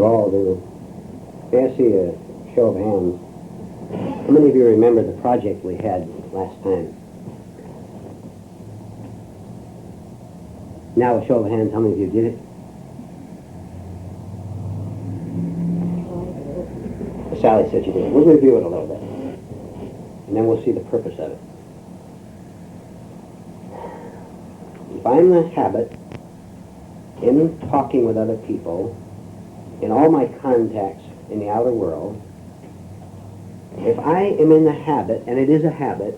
you all do. May I see a show of hands? How many of you remember the project we had last time? Now a show of hands, how many of you did it? Sally said you did. We'll review it a little bit. And then we'll see the purpose of it. If I'm in the habit, in talking with other people, in all my contacts in the outer world, if I am in the habit, and it is a habit,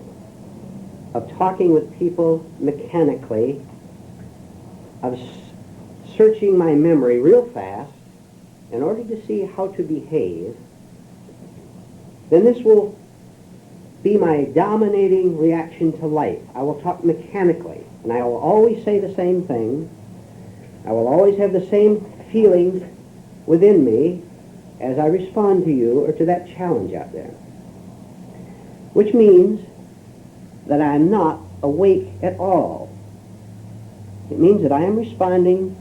of talking with people mechanically, of searching my memory real fast in order to see how to behave, then this will be my dominating reaction to life. I will talk mechanically, and I will always say the same thing. I will always have the same feelings within me as I respond to you or to that challenge out there. Which means that I am not awake at all. It means that I am responding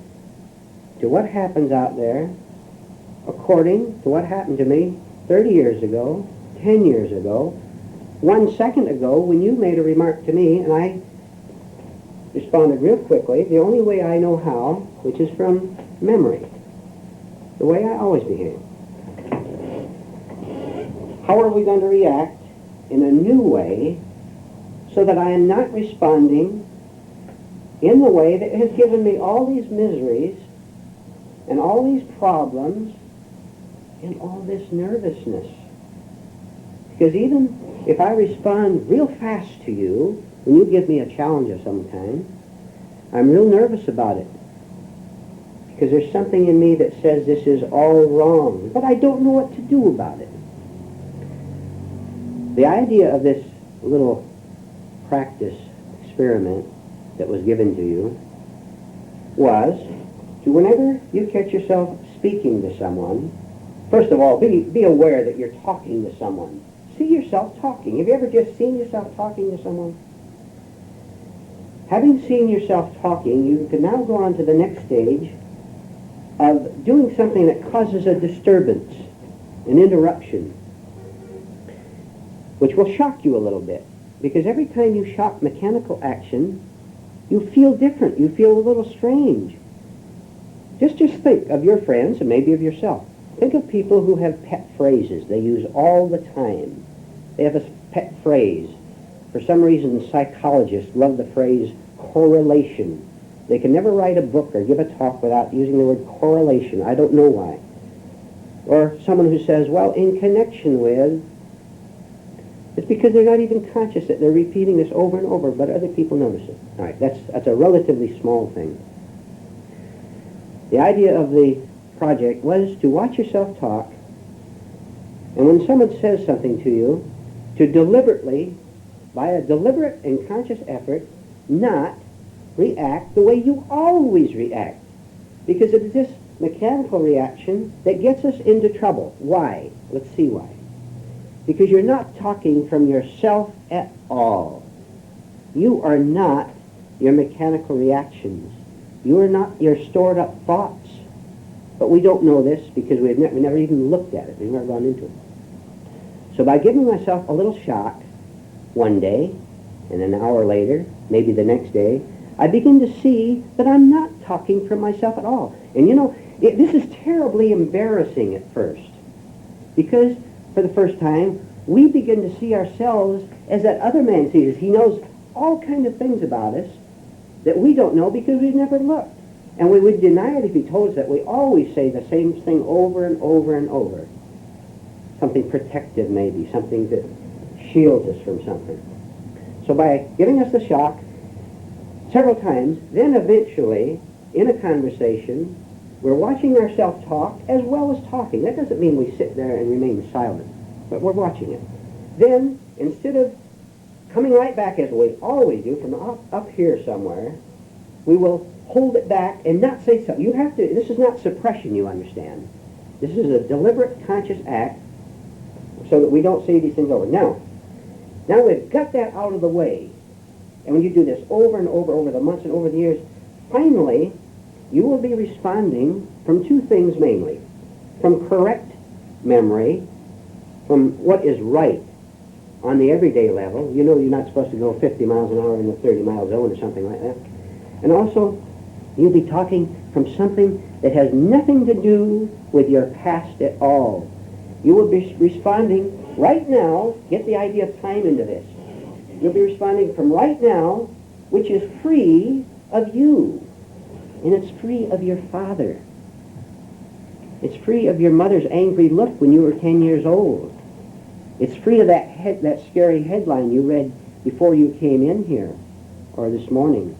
to what happens out there according to what happened to me 30 years ago, 10 years ago, 1 second ago when you made a remark to me and I responded real quickly, the only way I know how, which is from memory, the way I always behave. How are we going to react in a new way so that I am not responding in the way that has given me all these miseries and all these problems and all this nervousness? Because even if I respond real fast to you when you give me a challenge of some kind, I'm real nervous about it. Because there's something in me that says this is all wrong, but I don't know what to do about it. The idea of this little practice experiment that was given to you was to, whenever you catch yourself speaking to someone, first of all, be aware that you're talking to someone. See yourself talking. Have you ever just seen yourself talking to someone? Having seen yourself talking, you can now go on to the next stage of doing something that causes a disturbance, an interruption, which will shock you a little bit. Because every time you shock mechanical action, you feel different. You feel a little strange. Just think of your friends and maybe of yourself. Think of people who have pet phrases they use all the time. They have a pet phrase. For some reason, psychologists love the phrase correlation. They can never write a book or give a talk without using the word correlation. I don't know why. Or someone who says, well, in connection with, it's because they're not even conscious that they're repeating this over and over, but other people notice it. All right, that's a relatively small thing. The idea of the project was to watch yourself talk, and when someone says something to you, to deliberately, by a deliberate and conscious effort, not react the way you always react. Because it is this mechanical reaction that gets us into trouble. Why? Let's see why. Because you're not talking from yourself at all. You are not your mechanical reactions. You are not your stored up thoughts. But we don't know this because we never even looked at it. We've never gone into it. So by giving myself a little shock one day, and an hour later, maybe the next day, I begin to see that I'm not talking from myself at all. And you know, this is terribly embarrassing at first. Because for the first time, we begin to see ourselves as that other man sees us. He knows all kinds of things about us that we don't know because we've never looked. And we would deny it if he told us that. We always say the same thing over and over and over. Something protective maybe, something that shields us from something. So by giving us the shock several times, then eventually, in a conversation, we're watching ourselves talk as well as talking. That doesn't mean we sit there and remain silent, but we're watching it. Then, instead of coming right back as we always do from up here somewhere, we will hold it back and not say something. You have to, this is not suppression, you understand. This is a deliberate, conscious act so that we don't say these things over. Now we've got that out of the way. And when you do this over and over the months and over the years, finally, you will be responding from two things mainly. from correct memory, from what is right on the everyday level. You know you're not supposed to go 50 miles an hour in a 30-mile zone or something like that. And also, you'll be talking from something that has nothing to do with your past at all. You will be responding right now. Get the idea of time into this. You'll be responding from right now, which is free of you. And it's free of your father. It's free of your mother's angry look when you were 10 years old. It's free of that scary headline you read before you came in here, or this morning.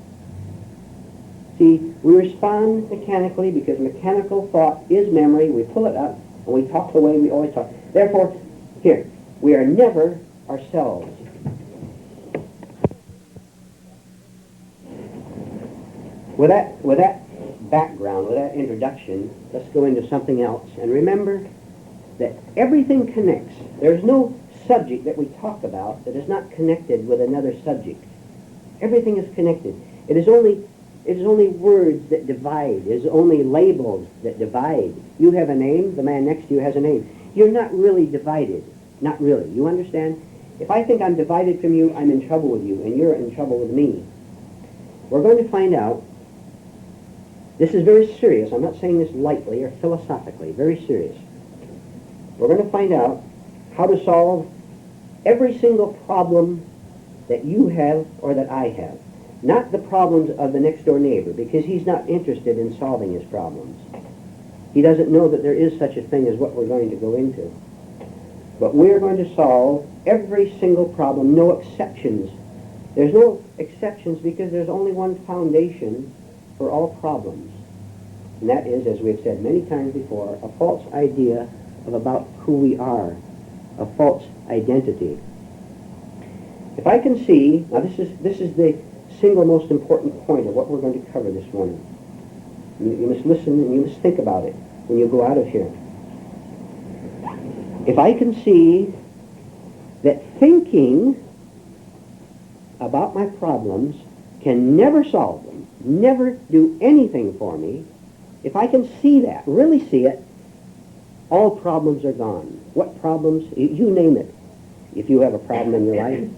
See, we respond mechanically because mechanical thought is memory. We pull it up and we talk the way we always talk. Therefore, here, we are never ourselves. With that background, with that introduction, let's go into something else. And remember that everything connects. There's no subject that we talk about that is not connected with another subject. Everything is connected. It is only words that divide. It is only labels that divide. You have a name, the man next to you has a name. You're not really divided. Not really. You understand? If I think I'm divided from you, I'm in trouble with you, and you're in trouble with me. We're going to find out. This is very serious. I'm not saying this lightly or philosophically. Very serious. We're going to find out how to solve every single problem that you have or that I have. Not the problems of the next door neighbor, because he's not interested in solving his problems. He doesn't know that there is such a thing as what we're going to go into. But we're going to solve every single problem, no exceptions. There's no exceptions because there's only one foundation for all problems. And that is, as we've said many times before, a false idea of about who we are, a false identity. If I can see, now this is the single most important point of what we're going to cover this morning. You must listen and you must think about it when you go out of here. If I can see that thinking about my problems can never solve them, never do anything for me, if I can see that, really see it, all problems are gone. What problems? You name it. If you have a problem in your life,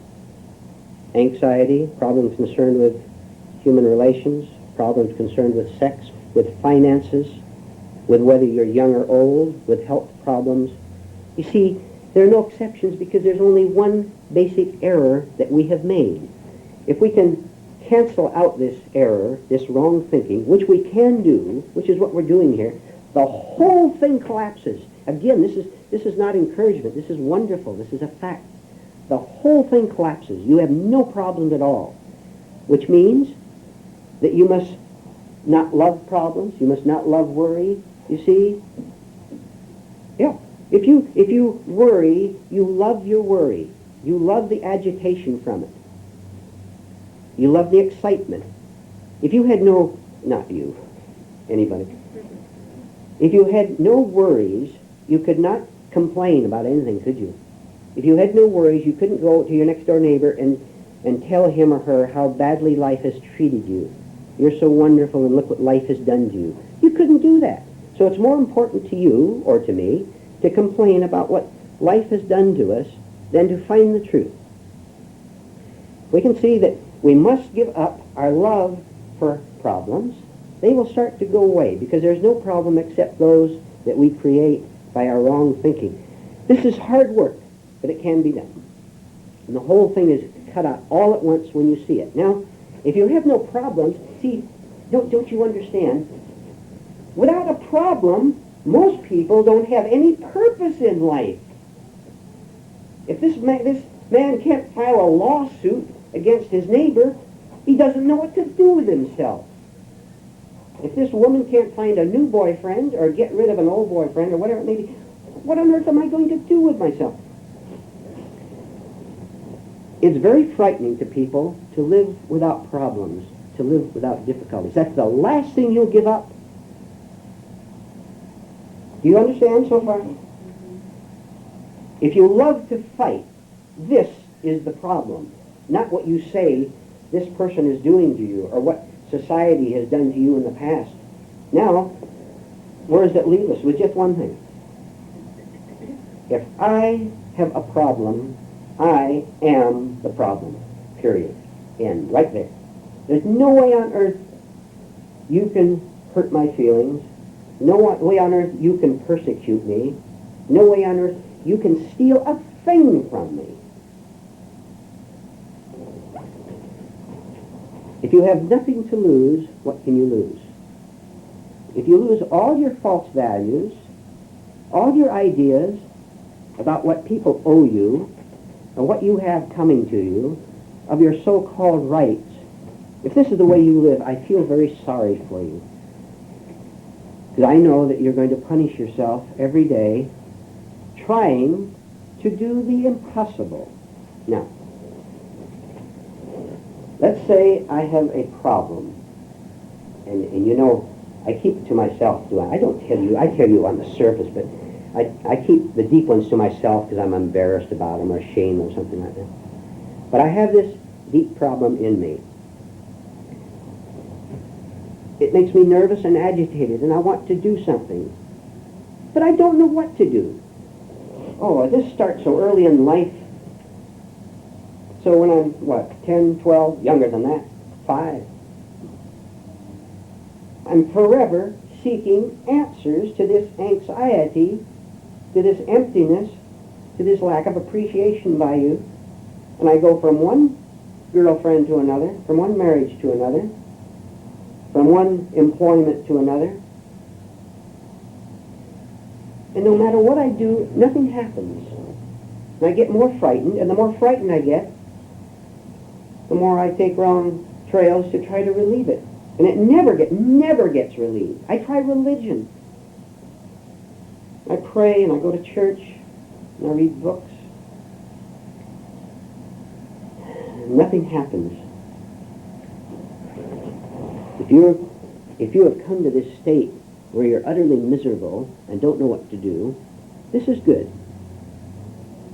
anxiety, problems concerned with human relations, problems concerned with sex, with finances, with whether you're young or old, with health problems. You see, there are no exceptions because there's only one basic error that we have made. If we can cancel out this error, this wrong thinking, which we can do, which is what we're doing here, the whole thing collapses. Again, this is not encouragement. This is wonderful. This is a fact. The whole thing collapses. You have no problems at all, which means that you must not love problems. You must not love worry. You see? Yeah. If you worry, you love your worry. You love the agitation from it. You love the excitement. If you had no, not you, anybody. If you had no worries, you could not complain about anything, could you? If you had no worries, you couldn't go to your next door neighbor and tell him or her how badly life has treated you. You're so wonderful and look what life has done to you. You couldn't do that. So it's more important to you or to me to complain about what life has done to us than to find the truth. We can see that we must give up our love for problems. They will start to go away because there's no problem except those that we create by our wrong thinking. This is hard work, but it can be done. And the whole thing is cut out all at once when you see it. Now, if you have no problems, see, don't you understand? Without a problem, most people don't have any purpose in life. If this man can't file a lawsuit against his neighbor, he doesn't know what to do with himself. If this woman can't find a new boyfriend or get rid of an old boyfriend or whatever it may be, what on earth am I going to do with myself? It's very frightening to people to live without problems, to live without difficulties. That's the last thing you'll give up. Do you understand so far? If you love to fight, this is the problem. Not what you say this person is doing to you or what society has done to you in the past. Now, where does that leave us? With just one thing. If I have a problem, I am the problem. Period. End. Right there. There's no way on earth you can hurt my feelings. No way on earth you can persecute me. No way on earth you can steal a thing from me. If you have nothing to lose, what can you lose? If you lose all your false values, all your ideas about what people owe you, or what you have coming to you, of your so-called rights, if this is the way you live, I feel very sorry for you. Because I know that you're going to punish yourself every day trying to do the impossible. Now, let's say I have a problem, and you know, I keep it to myself. I don't tell you. I tell you on the surface, but I keep the deep ones to myself because I'm embarrassed about them or ashamed or something like that. But I have this deep problem in me. It makes me nervous and agitated, and I want to do something. But I don't know what to do. Oh, this starts so early in life. So when I'm, 10, 12, younger than that, 5. I'm forever seeking answers to this anxiety, to this emptiness, to this lack of appreciation by you. And I go from one girlfriend to another, from one marriage to another, from one employment to another. And no matter what I do, nothing happens. And I get more frightened, and the more frightened I get, the more I take wrong trails to try to relieve it. And it never gets relieved. I try religion. I pray and I go to church and I read books. Nothing happens. If you have come to this state where you're utterly miserable and don't know what to do, this is good.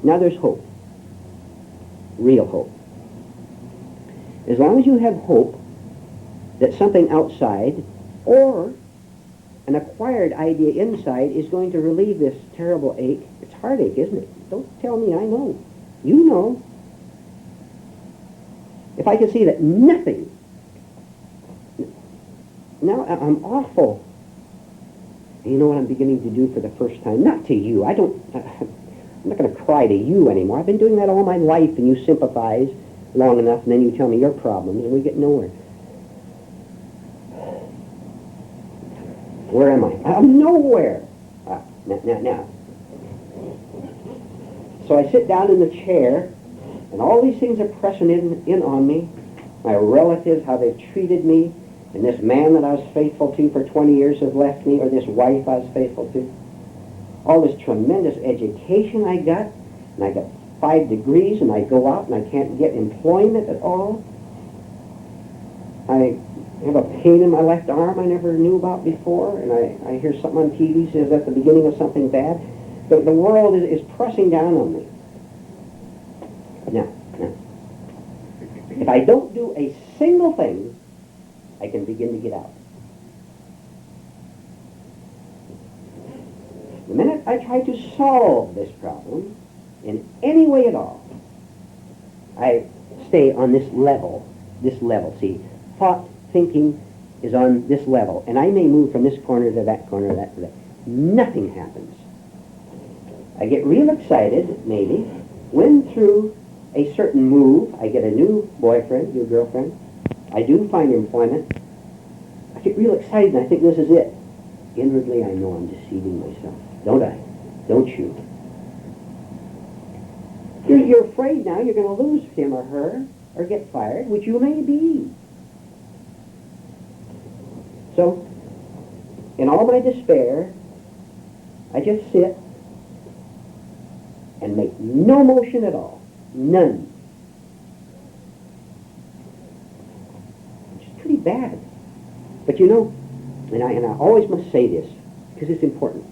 Now there's hope. Real hope. As long as you have hope that something outside or an acquired idea inside is going to relieve this terrible ache. It's heartache, isn't it? Don't tell me I know. You know. If I can see that nothing, now I'm awful. You know what I'm beginning to do for the first time? Not to you. I'm not going to cry to you anymore. I've been doing that all my life, and you sympathize long enough, and then you tell me your problems, and we get nowhere. Where am I? I'm nowhere. Now. So I sit down in the chair, and all these things are pressing in on me. My relatives, how they've treated me, and this man that I was faithful to for 20 years has left me, or this wife I was faithful to. All this tremendous education I got, and I got 5 degrees, and I go out and I can't get employment at all. I have a pain in my left arm I never knew about before, and I hear something on TV says that's the beginning of something bad. The world is pressing down on me. Now, if I don't do a single thing, I can begin to get out. The minute I try to solve this problem in any way at all, I stay on this level. See, thought, thinking is on this level, and I may move from this corner to that corner, that to that. Nothing happens. I get real excited, maybe, when through a certain move, I get a new boyfriend, new girlfriend, I do find employment, I get real excited and I think this is it. Inwardly I know I'm deceiving myself. Don't I? Don't you? You're afraid now you're going to lose him or her, or get fired, which you may be. So, in all my despair, I just sit and make no motion at all. None. Which is pretty bad. But you know, and I always must say this, because it's important.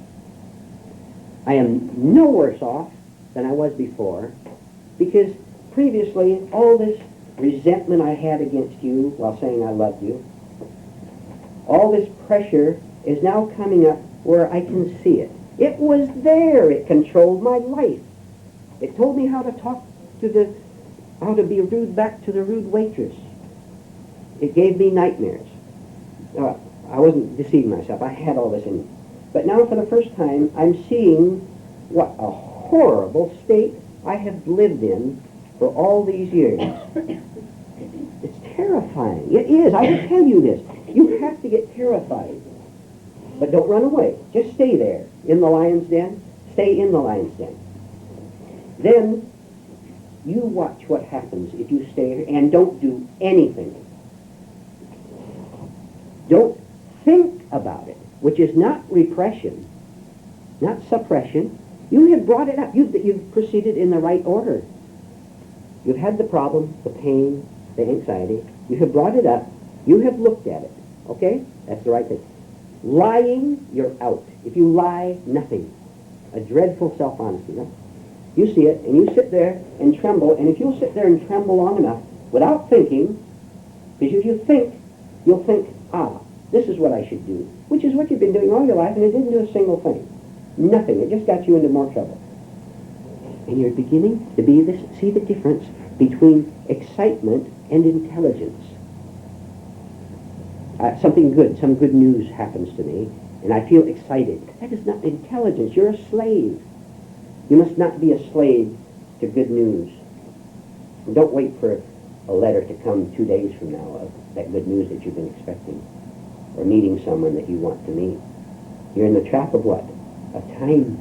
I am no worse off than I was before, because previously all this resentment I had against you while saying I loved you, all this pressure is now coming up where I can see it. It was there. It controlled my life. It told me how to talk to how to be rude back to the rude waitress. It gave me nightmares. I wasn't deceiving myself. I had all this in me. But now for the first time, I'm seeing what a horrible state I have lived in for all these years. It's terrifying. It is. I will tell you this. You have to get terrified. But don't run away. Just stay there. In the lion's den. Stay in the lion's den. Then you watch what happens if you stay here and don't do anything. Don't think about it, which is not repression, not suppression. You have brought it up. You've proceeded in the right order. You've had the problem, the pain, the anxiety. You have brought it up. You have looked at it. Okay? That's the right thing. Lying, you're out. If you lie, nothing. A dreadful self-honesty. No? You see it, and you sit there and tremble, and if you'll sit there and tremble long enough without thinking, because if you think, you'll think, this is what I should do, which is what you've been doing all your life, and it didn't do a single thing. Nothing. It just got you into more trouble. And you're beginning to see the difference between excitement and intelligence. Something good, some good news happens to me, and I feel excited. That is not intelligence. You're a slave. You must not be a slave to good news. And don't wait for a letter to come 2 days from now of that good news that you've been expecting, or meeting someone that you want to meet. You're in the trap of what? Of time.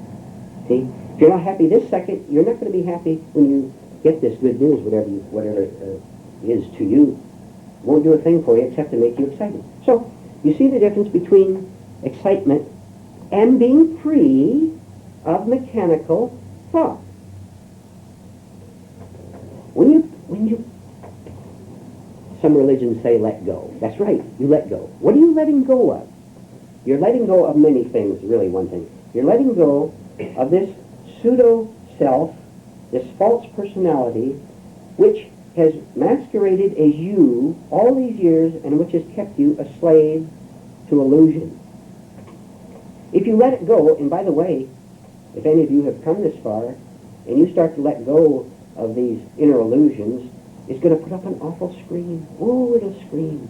See? If you're not happy this second, you're not going to be happy when you get this good news, whatever it is to you. It won't do a thing for you except to make you excited. So, you see the difference between excitement and being free of mechanical thought. When you some religions say let go. That's right, you let go. What are you letting go of? You're letting go of many things, really one thing. You're letting go of this pseudo-self, this false personality, which has masqueraded as you all these years and which has kept you a slave to illusion. If you let it go, and by the way, if any of you have come this far, and you start to let go of these inner illusions, it's going to put up an awful scream. Oh, it'll scream.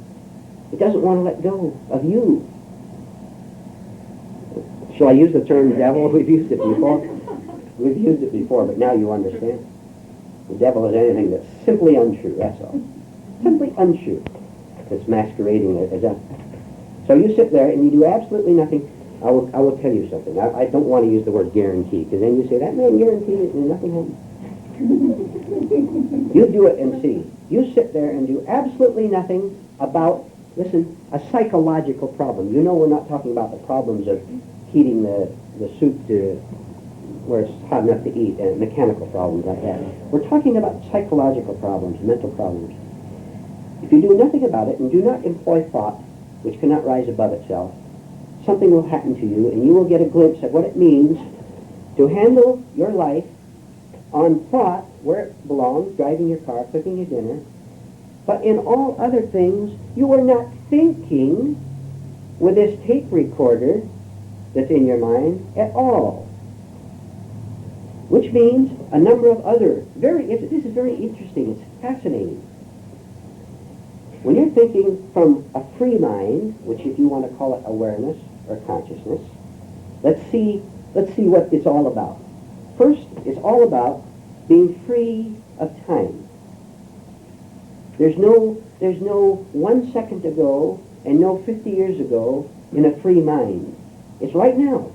It doesn't want to let go of you. Shall I use the term devil? We've used it before. We've used it before, but now you understand. The devil is anything that's simply untrue, that's all. Simply untrue. It's masquerading as a... So you sit there and you do absolutely nothing. I will tell you something. I don't want to use the word guarantee, because then you say, that man guaranteed it and nothing happens. You do it and see. You sit there and do absolutely nothing about, listen, a psychological problem. You know we're not talking about the problems of heating the soup to where it's hot enough to eat, and mechanical problems like that. We're talking about psychological problems, mental problems. If you do nothing about it and do not employ thought, which cannot rise above itself, something will happen to you, and you will get a glimpse at what it means to handle your life on thought where it belongs, driving your car, cooking your dinner. But in all other things, you are not thinking with this tape recorder that's in your mind at all. Which means a number of other, this is very interesting, it's fascinating. When you're thinking from a free mind, which if you want to call it awareness or consciousness, let's see what it's all about. First, it's all about being free of time. There's no 1 second ago and no 50 years ago in a free mind. It's right now.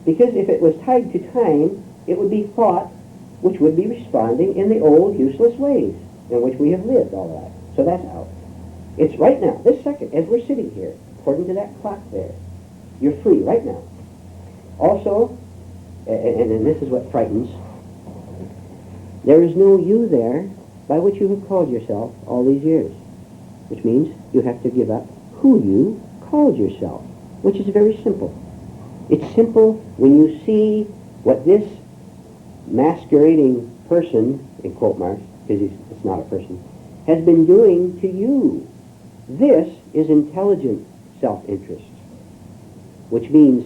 Because if it was tied to time, it would be thought which would be responding in the old useless ways in which we have lived all our life. So that's out. It's right now, this second, as we're sitting here, according to that clock there. You're free right now. Also, and this is what frightens, there is no you there by which you have called yourself all these years, which means you have to give up who you called yourself, which is very simple. It's simple when you see what this masquerading person, in quote marks, because it's not a person, has been doing to you. This is intelligent self-interest, which means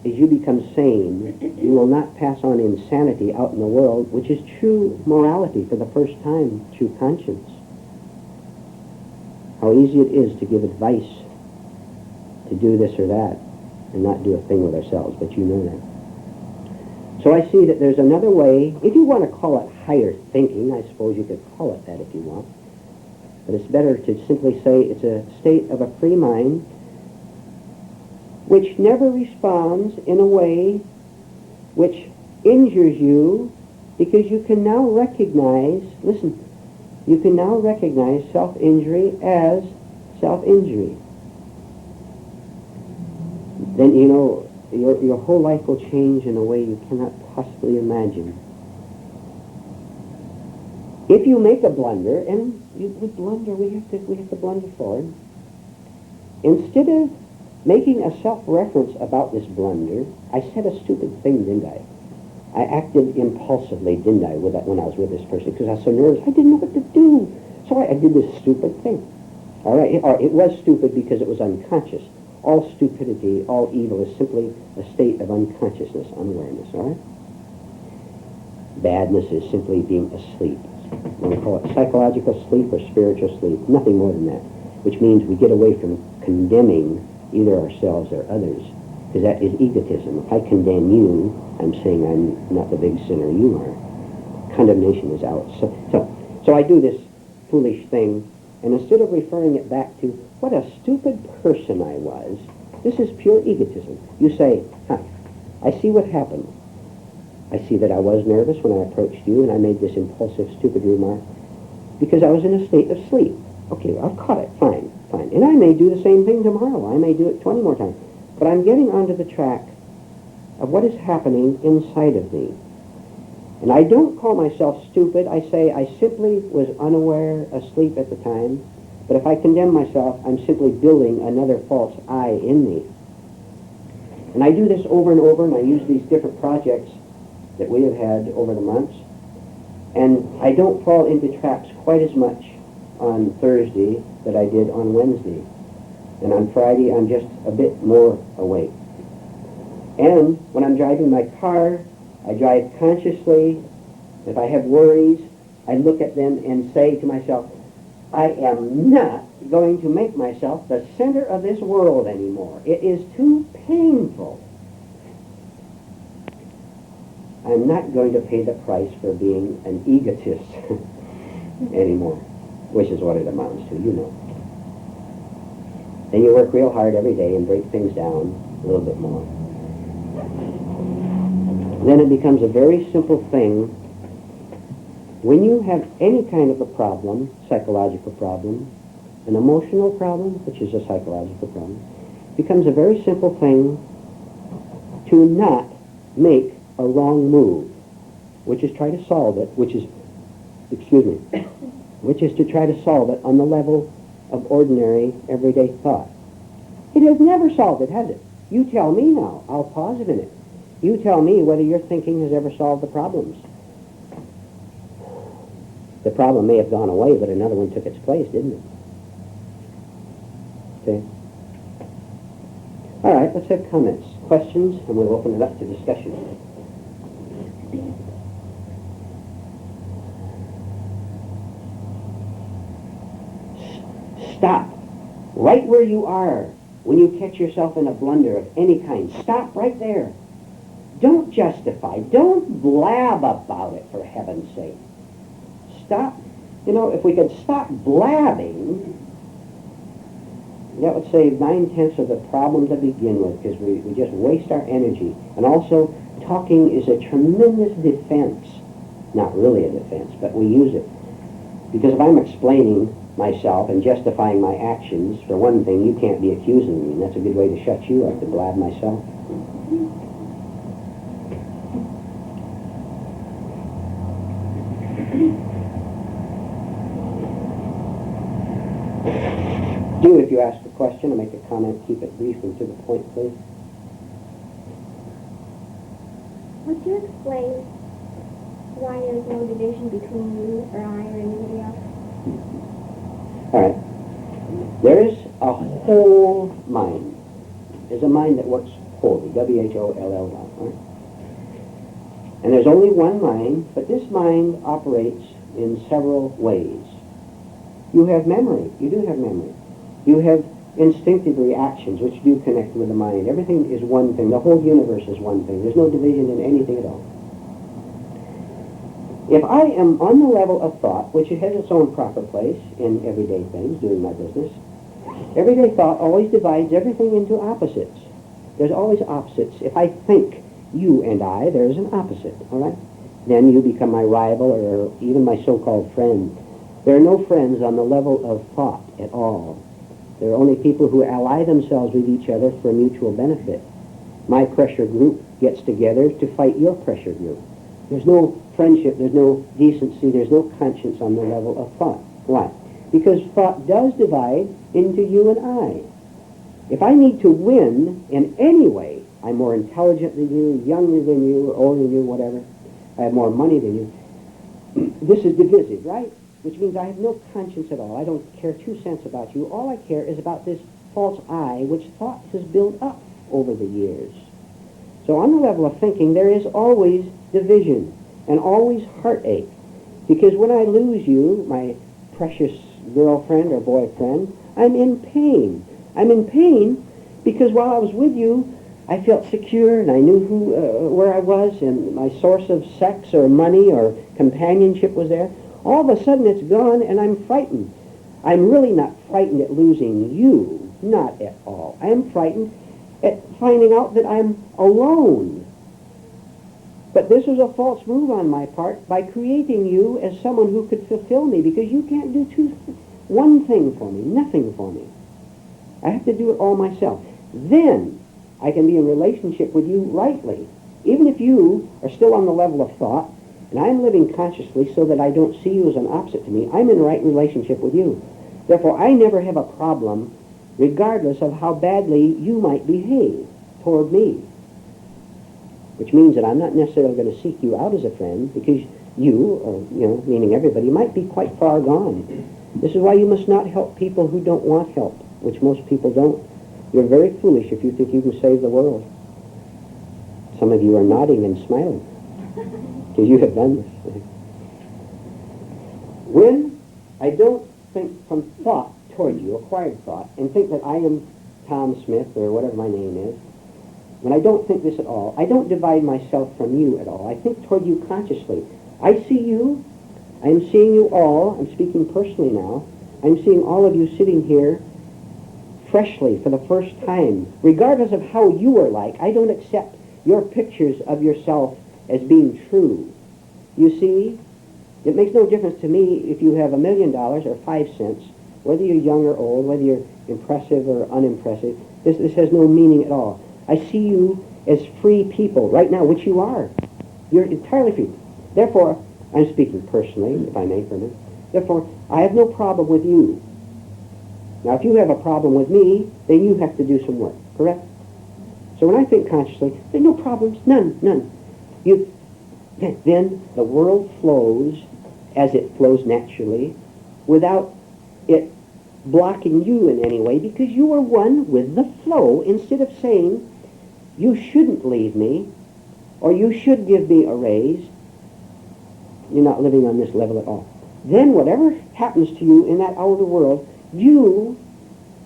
as you become sane, you will not pass on insanity out in the world, which is true morality for the first time, true conscience. How easy it is to give advice to do this or that and not do a thing with ourselves, but you know that. So I see that there's another way. If you want to call it higher thinking, I suppose you could call it that if you want. But it's better to simply say it's a state of a free mind which never responds in a way which injures you, because you can now recognize, listen, you can now recognize self-injury as self-injury. Then, you know, your whole life will change in a way you cannot possibly imagine. If you make a blunder, and we blunder, we have to blunder forward. Instead of making a self-reference about this blunder, I said a stupid thing, didn't I? I acted impulsively, didn't I, when I was with this person, because I was so nervous. I didn't know what to do. So I did this stupid thing. All right? It was stupid because it was unconscious. All stupidity, all evil is simply a state of unconsciousness, unawareness, all right? Badness is simply being asleep. We call it psychological sleep or spiritual sleep, nothing more than that, which means we get away from condemning either ourselves or others, because that is egotism. If I condemn you, I'm saying I'm not the big sinner you are. Condemnation is out. So I do this foolish thing, and instead of referring it back to what a stupid person I was, this is pure egotism. You say, I see what happened. I see that I was nervous when I approached you, and I made this impulsive, stupid remark because I was in a state of sleep. Okay, I've caught it. Fine. And I may do the same thing tomorrow. I may do it 20 more times. But I'm getting onto the track of what is happening inside of me. And I don't call myself stupid. I say I simply was unaware, asleep at the time. But if I condemn myself, I'm simply building another false I in me. And I do this over and over, and I use these different projects that we have had over the months. And I don't fall into traps quite as much on Thursday that I did on Wednesday. And on Friday, I'm just a bit more awake. And when I'm driving my car, I drive consciously. If I have worries, I look at them and say to myself, I am not going to make myself the center of this world anymore. It is too painful. I'm not going to pay the price for being an egotist anymore, which is what it amounts to, you know. Then you work real hard every day and break things down a little bit more. Then it becomes a very simple thing. When you have any kind of a problem, psychological problem, an emotional problem, which is a psychological problem, becomes a very simple thing to not make a wrong move, which is try to solve it, which is to try to solve it on the level of ordinary, everyday thought. It has never solved it, has it? You tell me now. I'll pause a minute. You tell me whether your thinking has ever solved the problems. The problem may have gone away, but another one took its place, didn't it? Okay. All right, let's have comments, questions, and we'll open it up to discussion. Stop right where you are when you catch yourself in a blunder of any kind. Stop right there. Don't justify. Don't blab about it, for heaven's sake. Stop. You know, if we could stop blabbing, that would save 9/10 of the problem to begin with, because we just waste our energy. And also, talking is a tremendous defense. Not really a defense, but we use it. Because if I'm explaining myself and justifying my actions, for one thing, you can't be accusing me, and that's a good way to shut you up, to blab myself. Do, if you ask a question or make a comment, keep it brief and to the point, please. Would you explain why there's no division between you or I or anybody else? All right. There is a whole mind. There's a mind that works Wholly, W-H-O-L-L-Y. Right? And there's only one mind, but this mind operates in several ways. You have memory. You do have memory. You have instinctive reactions which do connect with the mind. Everything is one thing. The whole universe is one thing. There's no division in anything at all. If I am on the level of thought, which has its own proper place in everyday things, doing my business, everyday thought always divides everything into opposites. There's always opposites. If I think you and I, there's an opposite, all right? Then you become my rival or even my so-called friend. There are no friends on the level of thought at all. There are only people who ally themselves with each other for mutual benefit. My pressure group gets together to fight your pressure group. There's no friendship, there's no decency, there's no conscience on the level of thought. Why? Because thought does divide into you and I. If I need to win in any way, I'm more intelligent than you, younger than you, older than you, whatever, I have more money than you, this is divisive, right? Which means I have no conscience at all. I don't care 2 cents about you. All I care is about this false I which thought has built up over the years. So on the level of thinking, there is always division and always heartache. Because when I lose you, my precious girlfriend or boyfriend, I'm in pain. I'm in pain because while I was with you, I felt secure and I knew where I was and my source of sex or money or companionship was there. All of a sudden it's gone and I'm frightened. I'm really not frightened at losing you, not at all. I am frightened at finding out that I'm alone. But this was a false move on my part by creating you as someone who could fulfill me, because you can't do one thing for me, nothing for me. I have to do it all myself. Then I can be in relationship with you rightly. Even if you are still on the level of thought, and I'm living consciously so that I don't see you as an opposite to me, I'm in right relationship with you. Therefore, I never have a problem regardless of how badly you might behave toward me. Which means that I'm not necessarily going to seek you out as a friend, because you, or, meaning everybody, might be quite far gone. This is why you must not help people who don't want help, which most people don't. You're very foolish if you think you can save the world. Some of you are nodding and smiling, because you have done this. When I don't think from thought toward you, acquired thought, and think that I am Tom Smith, or whatever my name is, when I don't think this at all, I don't divide myself from you at all. I think toward you consciously. I see you. I am seeing you all. I'm speaking personally now. I'm seeing all of you sitting here freshly for the first time. Regardless of how you are like, I don't accept your pictures of yourself as being true. You see, it makes no difference to me if you have $1 million or 5 cents, whether you're young or old, whether you're impressive or unimpressive. This has no meaning at all. I see you as free people right now, which you are. You're entirely free. Therefore, I'm speaking personally, if I may for a minute. Therefore, I have no problem with you. Now, if you have a problem with me, then you have to do some work, correct? So when I think consciously, there's no problems, none. Then the world flows as it flows naturally without it blocking you in any way, because you are one with the flow. Instead of saying, you shouldn't leave me, or you should give me a raise, you're not living on this level at all. Then whatever happens to you in that outer world, you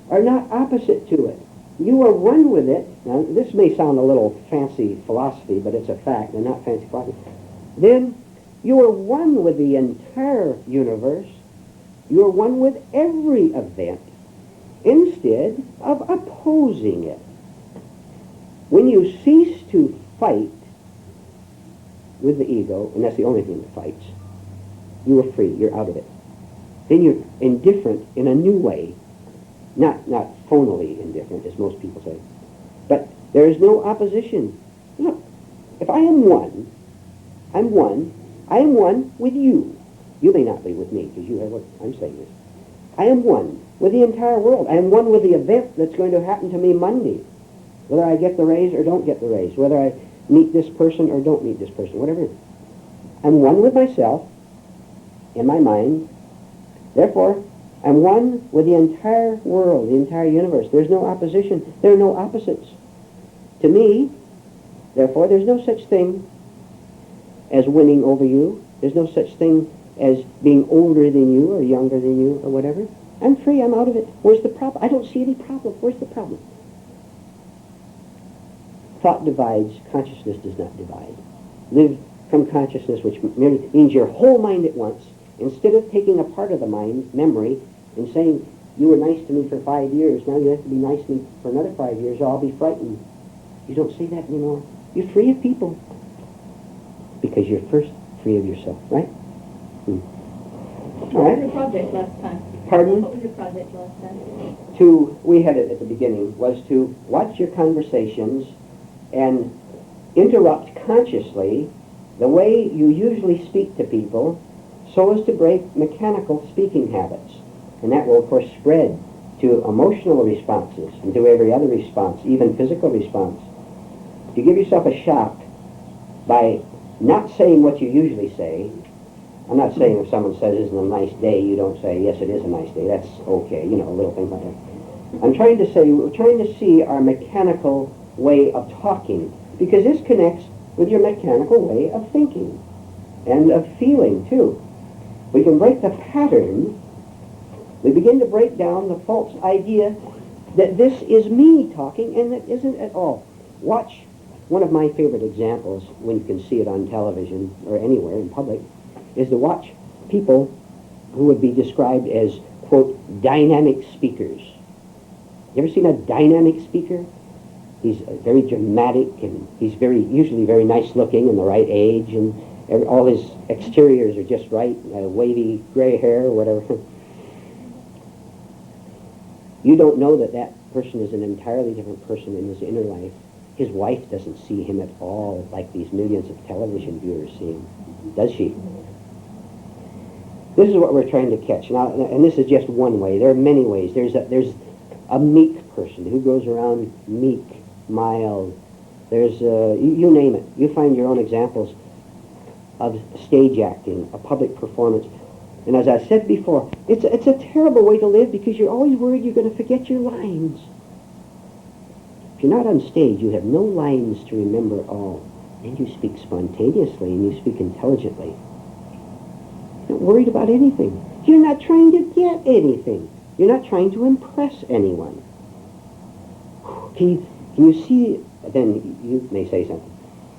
are not opposite to it. You are one with it. Now, this may sound a little fancy philosophy, but it's a fact, and not fancy philosophy. Then you are one with the entire universe. You are one with every event, instead of opposing it. When you cease to fight with the ego, and that's the only thing that fights, you are free, you're out of it. Then you're indifferent in a new way. Not phonily indifferent, as most people say. But there is no opposition. Look, if I am one, I'm one. I am one with you. You may not be with me, because you have what I'm saying is. I am one with the entire world. I am one with the event that's going to happen to me Monday. Whether I get the raise or don't get the raise. Whether I meet this person or don't meet this person. Whatever it is. I'm one with myself, in my mind. Therefore, I'm one with the entire world, the entire universe. There's no opposition. There are no opposites. To me, therefore, there's no such thing as winning over you. There's no such thing as being older than you or younger than you or whatever. I'm free. I'm out of it. Where's the problem? I don't see any problem. Where's the problem? Thought divides. Consciousness does not divide. Live from consciousness, which merely means your whole mind at once. Instead of taking a part of the mind, memory, and saying, you were nice to me for 5 years, now you have to be nice to me for another 5 years, or I'll be frightened. You don't say that anymore. You're free of people. Because you're first free of yourself, right? What was your project last time? Pardon? What was your project last time? We had it at the beginning, was to watch your conversations and interrupt consciously the way you usually speak to people so as to break mechanical speaking habits. And that will, of course, spread to emotional responses and to every other response, even physical response. If you give yourself a shock by not saying what you usually say, I'm not saying if someone says, isn't a nice day, you don't say, yes, it is a nice day. That's okay, you know, little things like that. I'm trying to say, we're trying to see our mechanical way of talking, because this connects with your mechanical way of thinking and of feeling, too. We can break the pattern. We begin to break down the false idea that this is me talking, and it isn't at all. Watch one of my favorite examples, when you can see it on television or anywhere in public, is to watch people who would be described as, quote, dynamic speakers. You ever seen a dynamic speaker? He's very dramatic, and he's usually very nice looking and the right age, and all his exteriors are just right, wavy gray hair or whatever. You don't know that that person is an entirely different person in his inner life. His wife doesn't see him at all like these millions of television viewers see him. Does she? This is what we're trying to catch. Now, and this is just one way. There are many ways. There's a meek person who goes around meek, mild. There's, you name it. You find your own examples of stage acting, a public performance. And as I said before, it's a terrible way to live, because you're always worried you're going to forget your lines. If you're not on stage, you have no lines to remember at all. And you speak spontaneously, and you speak intelligently. You're not worried about anything. You're not trying to get anything. You're not trying to impress anyone. Can you see, then you may say something.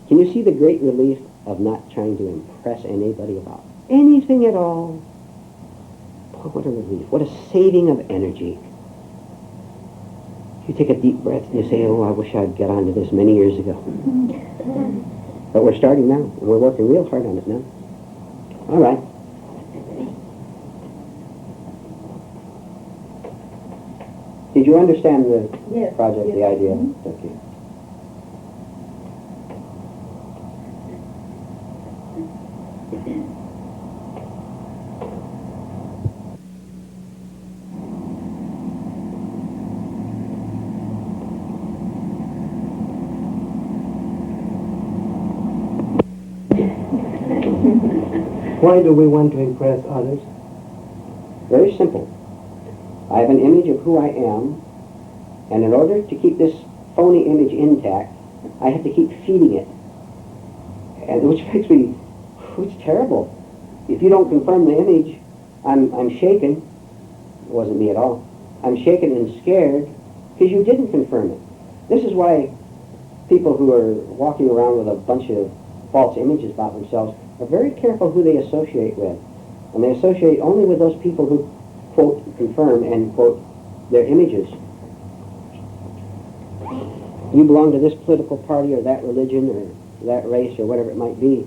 Can you see the great relief of not trying to impress anybody about anything at all? Oh, what a relief. What a saving of energy. You take a deep breath and you say, oh, I wish I'd got onto this many years ago. But we're starting now, and we're working real hard on it now. All right. Did you understand the project, the idea? Okay. Why do we want to impress others? Very simple. I have an image of who I am, and in order to keep this phony image intact, I have to keep feeding it. And which makes me, it's terrible. If you don't confirm the image, I'm shaken. It wasn't me at all. I'm shaken and scared because you didn't confirm it. This is why people who are walking around with a bunch of false images about themselves are very careful who they associate with. And they associate only with those people who, quote, confirm, end quote, their images. You belong to this political party or that religion or that race or whatever it might be.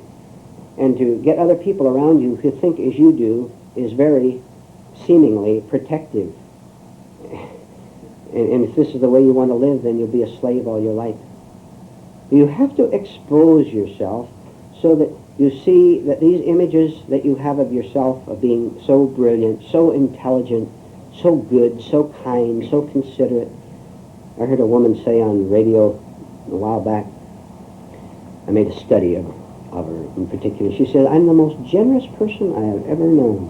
And to get other people around you who think as you do is very seemingly protective. And if this is the way you want to live, then you'll be a slave all your life. You have to expose yourself so that you see that these images that you have of yourself of being so brilliant, so intelligent, so good, so kind, so considerate. I heard a woman say on radio a while back, I made a study of her in particular. She said, I'm the most generous person I have ever known.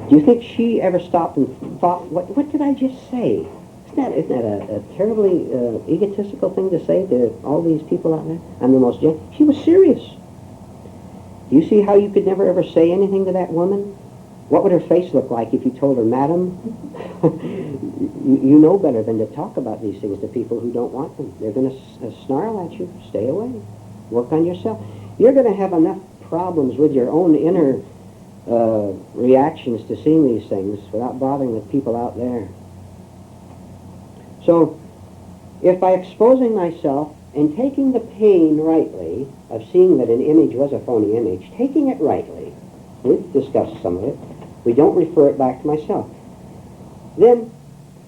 Do you think she ever stopped and thought, what did I just say? Isn't that a terribly egotistical thing to say to all these people out there? I'm the most She was serious. Do you see how you could never ever say anything to that woman? What would her face look like if you told her, Madam, you know better than to talk about these things to people who don't want them. They're going to snarl at you. Stay away. Work on yourself. You're going to have enough problems with your own inner reactions to seeing these things without bothering with people out there. So, if by exposing myself and taking the pain rightly of seeing that an image was a phony image, taking it rightly, we've discussed some of it, we don't refer it back to myself, then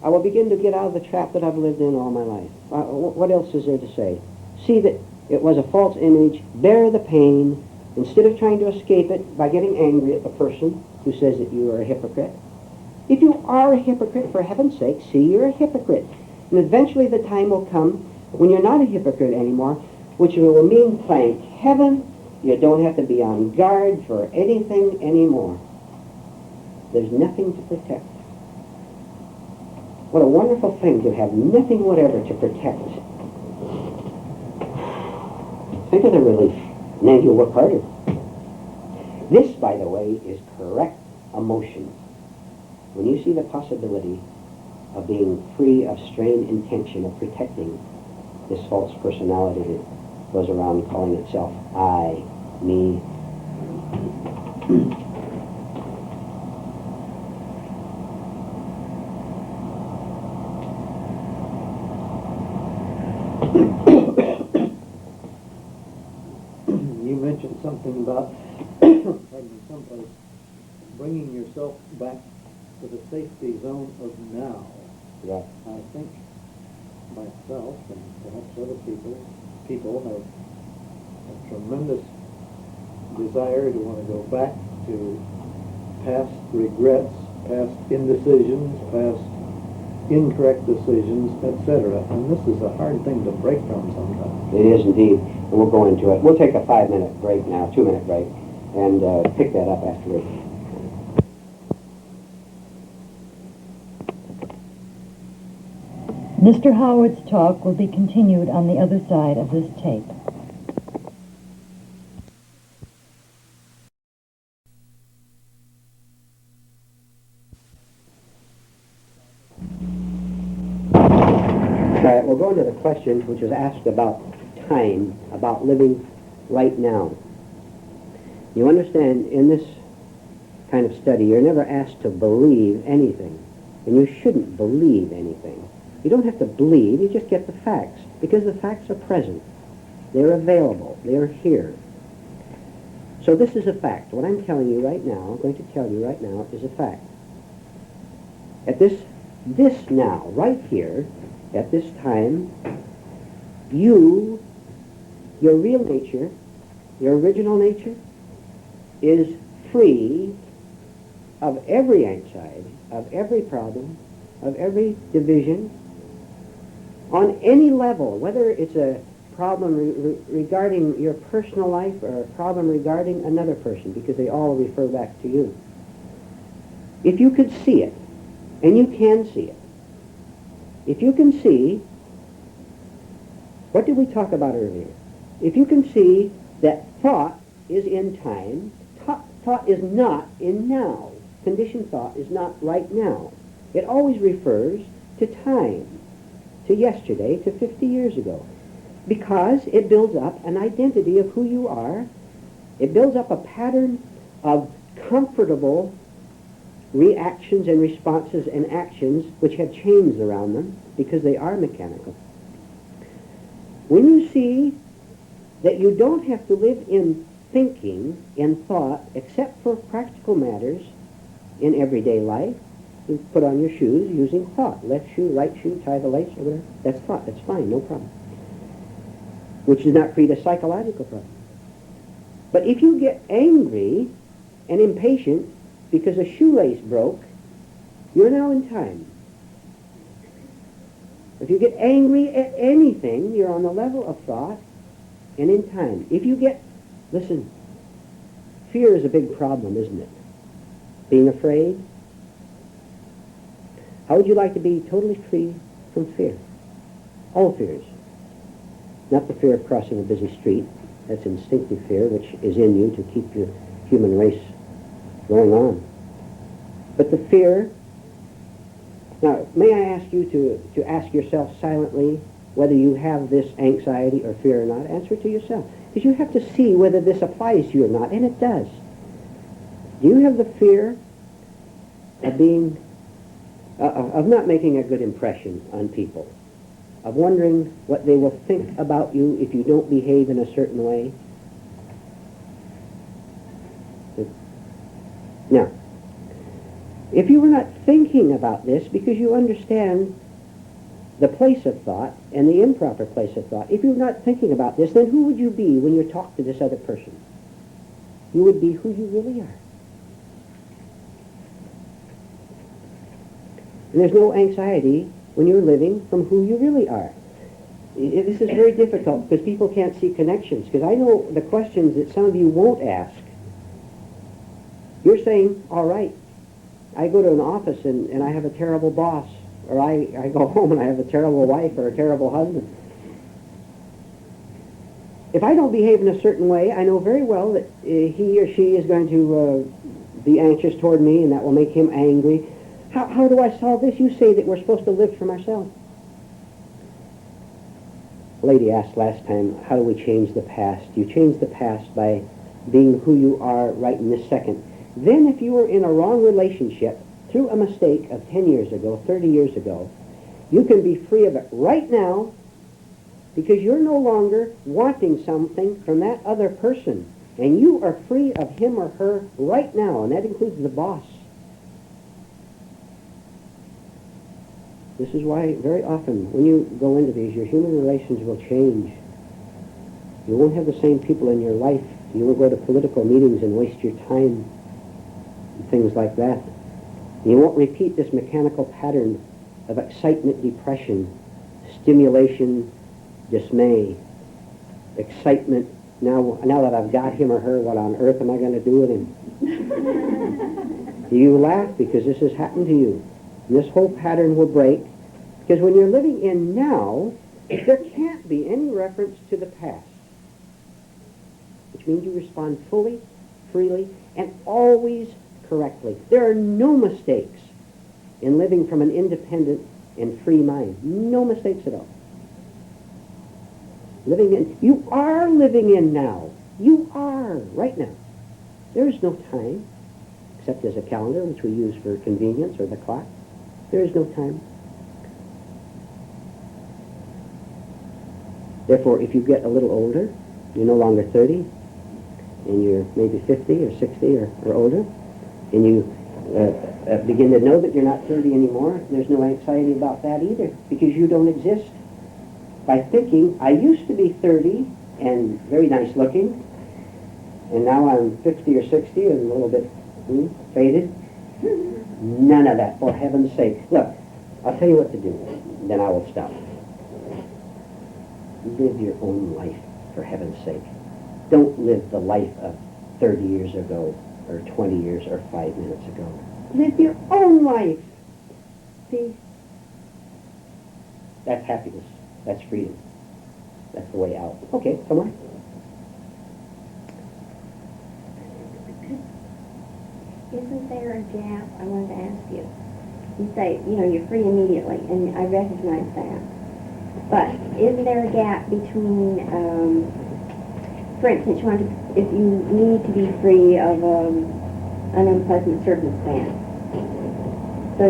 I will begin to get out of the trap that I've lived in all my life. What else is there to say? See that it was a false image, bear the pain, instead of trying to escape it by getting angry at the person who says that you are a hypocrite. If you are a hypocrite, for heaven's sake, see you're a hypocrite. And eventually the time will come when you're not a hypocrite anymore, which will mean, thank heaven, you don't have to be on guard for anything anymore. There's nothing to protect. What a wonderful thing to have nothing whatever to protect. Think of the relief. And then you'll work harder. This, by the way, is correct emotion. When you see the possibility of being free of strained intention of protecting this false personality that goes around calling itself I, me. You mentioned something about someplace bringing yourself back to the safety zone of now. Yeah. I think myself and perhaps other people have a tremendous desire to want to go back to past regrets, past indecisions, past incorrect decisions, etc. And this is a hard thing to break from sometimes. It is indeed. And we'll go into it. We'll take a 5-minute break now, 2-minute break, and pick that up afterwards. Mr. Howard's talk will be continued on the other side of this tape. All right, we'll go into the question which was asked about time, about living right now. You understand, in this kind of study, you're never asked to believe anything, and you shouldn't believe anything. You don't have to believe, you just get the facts, because the facts are present. They're available. They're here. So this is a fact. What I'm telling you right now, I'm going to tell you right now, is a fact. At this now, right here, at this time, your real nature, your original nature, is free of every anxiety, of every problem, of every division, on any level, whether it's a problem regarding your personal life or a problem regarding another person, because they all refer back to you. If you could see it, and you can see it, if you can see, what did we talk about earlier? If you can see that thought is in time, thought is not in now. Conditioned thought is not right now. It always refers to time, to yesterday, to 50 years ago, because it builds up an identity of who you are. It builds up a pattern of comfortable reactions and responses and actions which have chains around them because they are mechanical. When you see that you don't have to live in thinking, in thought, except for practical matters in everyday life, you put on your shoes using thought. Left shoe, right shoe, tie the lace, or whatever. That's thought. That's fine, no problem. Which does not create a psychological problem. But if you get angry and impatient because a shoelace broke, you're now in time. If you get angry at anything, you're on the level of thought and in time. If you get, listen, fear is a big problem, isn't it? Being afraid. How would you like to be totally free from fear. All fears. Not the fear of crossing a busy street. That's instinctive fear, which is in you to keep your human race going on. But the fear... Now, may I ask you to ask yourself silently whether you have this anxiety or fear or not? Answer it to yourself. Because you have to see whether this applies to you or not, and it does. Do you have the fear of being... of not making a good impression on people? Of wondering what they will think about you if you don't behave in a certain way? Now, if you were not thinking about this because you understand the place of thought and the improper place of thought, if you're not thinking about this, then who would you be when you talk to this other person? You would be who you really are. And there's no anxiety when you're living from who you really are. This is very difficult because people can't see connections. Because I know the questions that some of you won't ask. You're saying, all right, I go to an office and I have a terrible boss. Or I go home and I have a terrible wife or a terrible husband. If I don't behave in a certain way, I know very well that he or she is going to be anxious toward me, and that will make him angry. How do I solve this? You say that we're supposed to live from ourselves. A lady asked last time, how do we change the past? You change the past by being who you are right in this second. Then if you were in a wrong relationship through a mistake of 10 years ago, 30 years ago, you can be free of it right now because you're no longer wanting something from that other person. And you are free of him or her right now, and that includes the boss. This is why very often when you go into these, your human relations will change. You won't have the same people in your life. You will go to political meetings and waste your time and things like that. You won't repeat this mechanical pattern of excitement, depression, stimulation, dismay, excitement. Now that I've got him or her, what on earth am I going to do with him? You laugh because this has happened to you. And this whole pattern will break because when you're living in now, there can't be any reference to the past, which means you respond fully, freely, and always correctly. There are no mistakes in living from an independent and free mind. No mistakes at all. You are living in now. You are right now. There is no time, except as a calendar, which we use for convenience, or the clock. There is no time. Therefore, if you get a little older, you're no longer 30, and you're maybe 50 or 60 or older, and you begin to know that you're not 30 anymore, there's no anxiety about that either, because you don't exist. By thinking, I used to be 30 and very nice looking, and now I'm 50 or 60 and a little bit faded. None of that, for heaven's sake. Look, I'll tell you what to do, then I will stop. Live your own life, for heaven's sake. Don't live the life of 30 years ago, or 20 years, or 5 minutes ago. Live your own life. See? That's happiness. That's freedom. That's the way out. Okay, come on. Isn't there a gap? I wanted to ask you. You say, you're free immediately, and I recognize that. But isn't there a gap between, for instance, if you need to be free of an unpleasant circumstance, so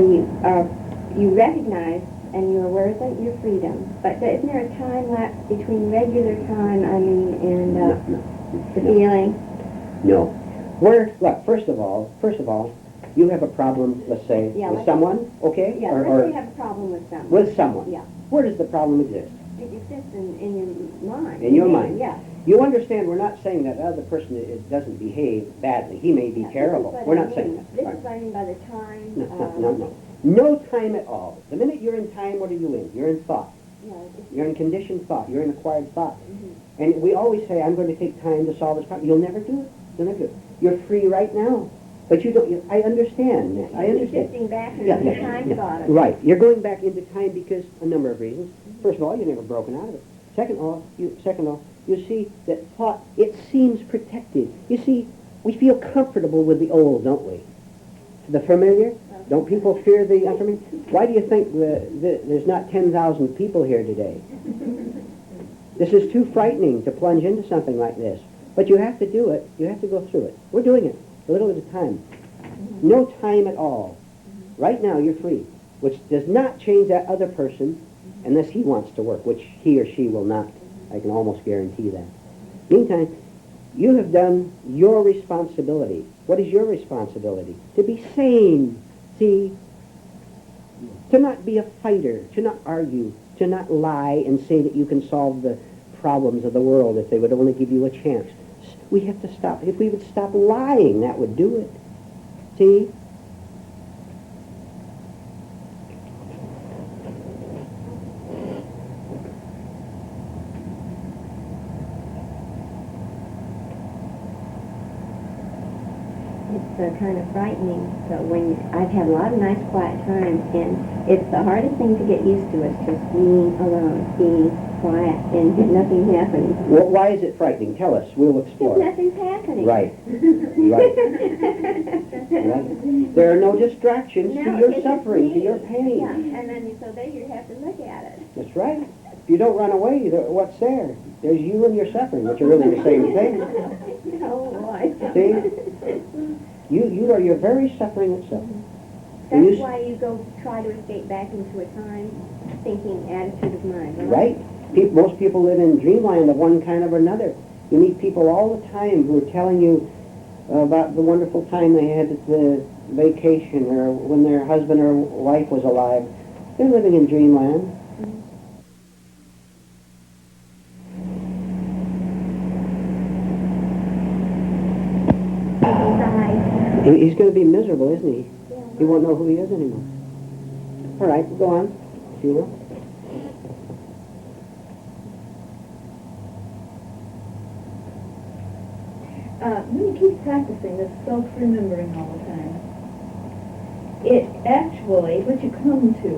you recognize and you're aware of your freedom, but isn't there a time lapse between regular time, and the feeling? No. Look, first of all, you have a problem, let's say, with someone, okay? Yeah, let's say you have a problem with someone. With someone. Yeah. Where does the problem exist? It exists in your mind. In your mind. Yeah. You understand we're not saying that other person doesn't behave badly. He may be terrible. We're not saying that. This is what I mean by the time. No. No time at all. The minute you're in time, what are you in? You're in thought. You're in conditioned thought. You're in acquired thought. Mm-hmm. And we always say, I'm going to take time to solve this problem. You'll never do it. You'll never do it. You're free right now. But you don't, I understand. I You're understand. shifting back into Yeah, the yeah, time yeah. thought of it. Right. You're going back into time because a number of reasons. First of all, you've never broken out of it. Second of all, you see that thought, it seems protected. You see, we feel comfortable with the old, don't we? The familiar? Don't people fear the unfamiliar? Why do you think there's not 10,000 people here today? This is too frightening to plunge into something like this. But you have to do it. You have to go through it. We're doing it a little at a time. No time at all. Right now, you're free, which does not change that other person unless he wants to work, which he or she will not. I can almost guarantee that. Meantime, you have done your responsibility. What is your responsibility? To be sane. See, to not be a fighter, to not argue, to not lie and say that you can solve the problems of the world if they would only give you a chance. We have to stop. If we would stop lying, that would do it. See? It's kind of frightening. So when I've had a lot of nice quiet times, and it's the hardest thing to get used to is just being alone, being quiet, and nothing happening. Well, why is it frightening? Tell us. We'll Because explore. nothing's happening. Right. Right. There are no distractions to No, your it's suffering, to me. your pain. Yeah, and then so there you have to look at it. That's right. If you don't run away, what's there? There's you and your suffering, which are really the same thing. Oh boy. See? You are your very suffering itself. And That's you why you go try to escape back into a time thinking attitude of mind. Right? Most people live in dreamland of one kind or another. You meet people all the time who are telling you about the wonderful time they had at the vacation or when their husband or wife was alive. They're living in dreamland. Inside. He's going to be miserable, isn't he? Yeah. He won't know who he is anymore. All right, go on, if you will. When you keep practicing this self-remembering all the time, it actually, what you come to,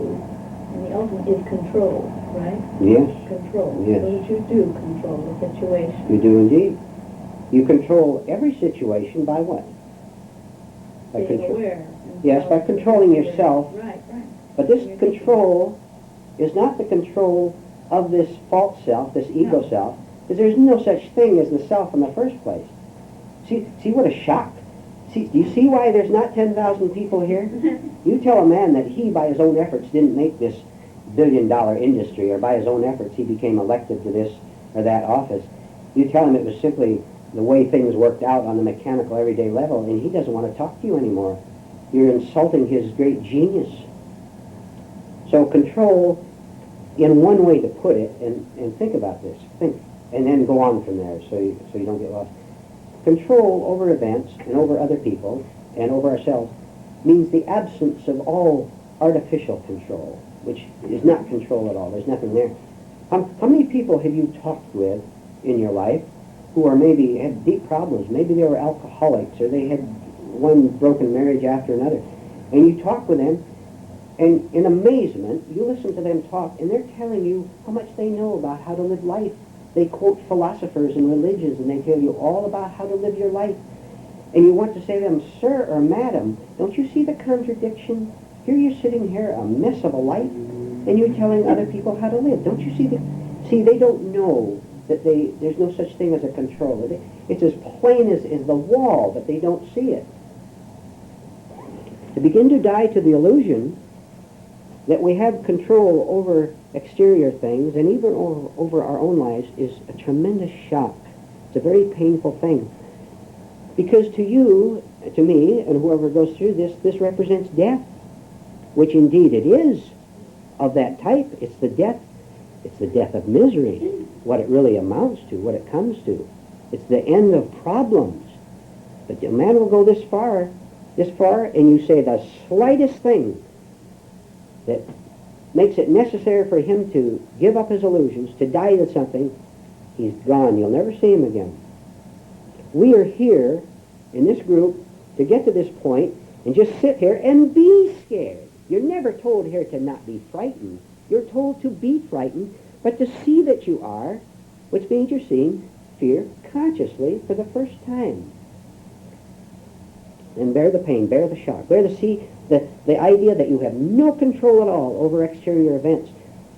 and the ultimate is control, right? Yes. Control. Yes. So that you do control the situation. You do indeed. You control every situation by what? By Being control. aware. Yes, by controlling yourself. Right, right. But this control is not the control of this false self, this ego No. self, because there's no such thing as the self in the first place. See what a shock. Do you see why there's not 10,000 people here? You tell a man that he, by his own efforts, didn't make this billion-dollar industry, or by his own efforts he became elected to this or that office. You tell him it was simply the way things worked out on the mechanical, everyday level, and he doesn't want to talk to you anymore. You're insulting his great genius. So control, in one way to put it, and think about this, think, and then go on from there so you don't get lost. Control over events and over other people and over ourselves means the absence of all artificial control, which is not control at all. There's nothing there. How many people have you talked with in your life who are maybe had deep problems? Maybe they were alcoholics, or they had one broken marriage after another. And you talk with them, and in amazement, you listen to them talk, and they're telling you how much they know about how to live life. They quote philosophers and religions, and they tell you all about how to live your life. And you want to say to them, sir or madam, don't you see the contradiction? Here you're sitting here, a mess of a life, and you're telling other people how to live. Don't you see See, they don't know that there's no such thing as a control. It's as plain as the wall, but they don't see it. To begin to die to the illusion that we have control over exterior things and even over our own lives is a tremendous shock. It's a very painful thing. Because to you, to me, and whoever goes through this represents death, which indeed it is of that type. It's the death of misery, what it really amounts to, what it comes to. It's the end of problems. But a man will go this far, and you say the slightest thing that makes it necessary for him to give up his illusions, to die to something, he's gone. You'll never see him again. We are here in this group to get to this point and just sit here and be scared. You're never told here to not be frightened. You're told to be frightened, but to see that you are, which means you're seeing fear consciously for the first time. And bear the pain, bear the shock, bear the idea that you have no control at all over exterior events.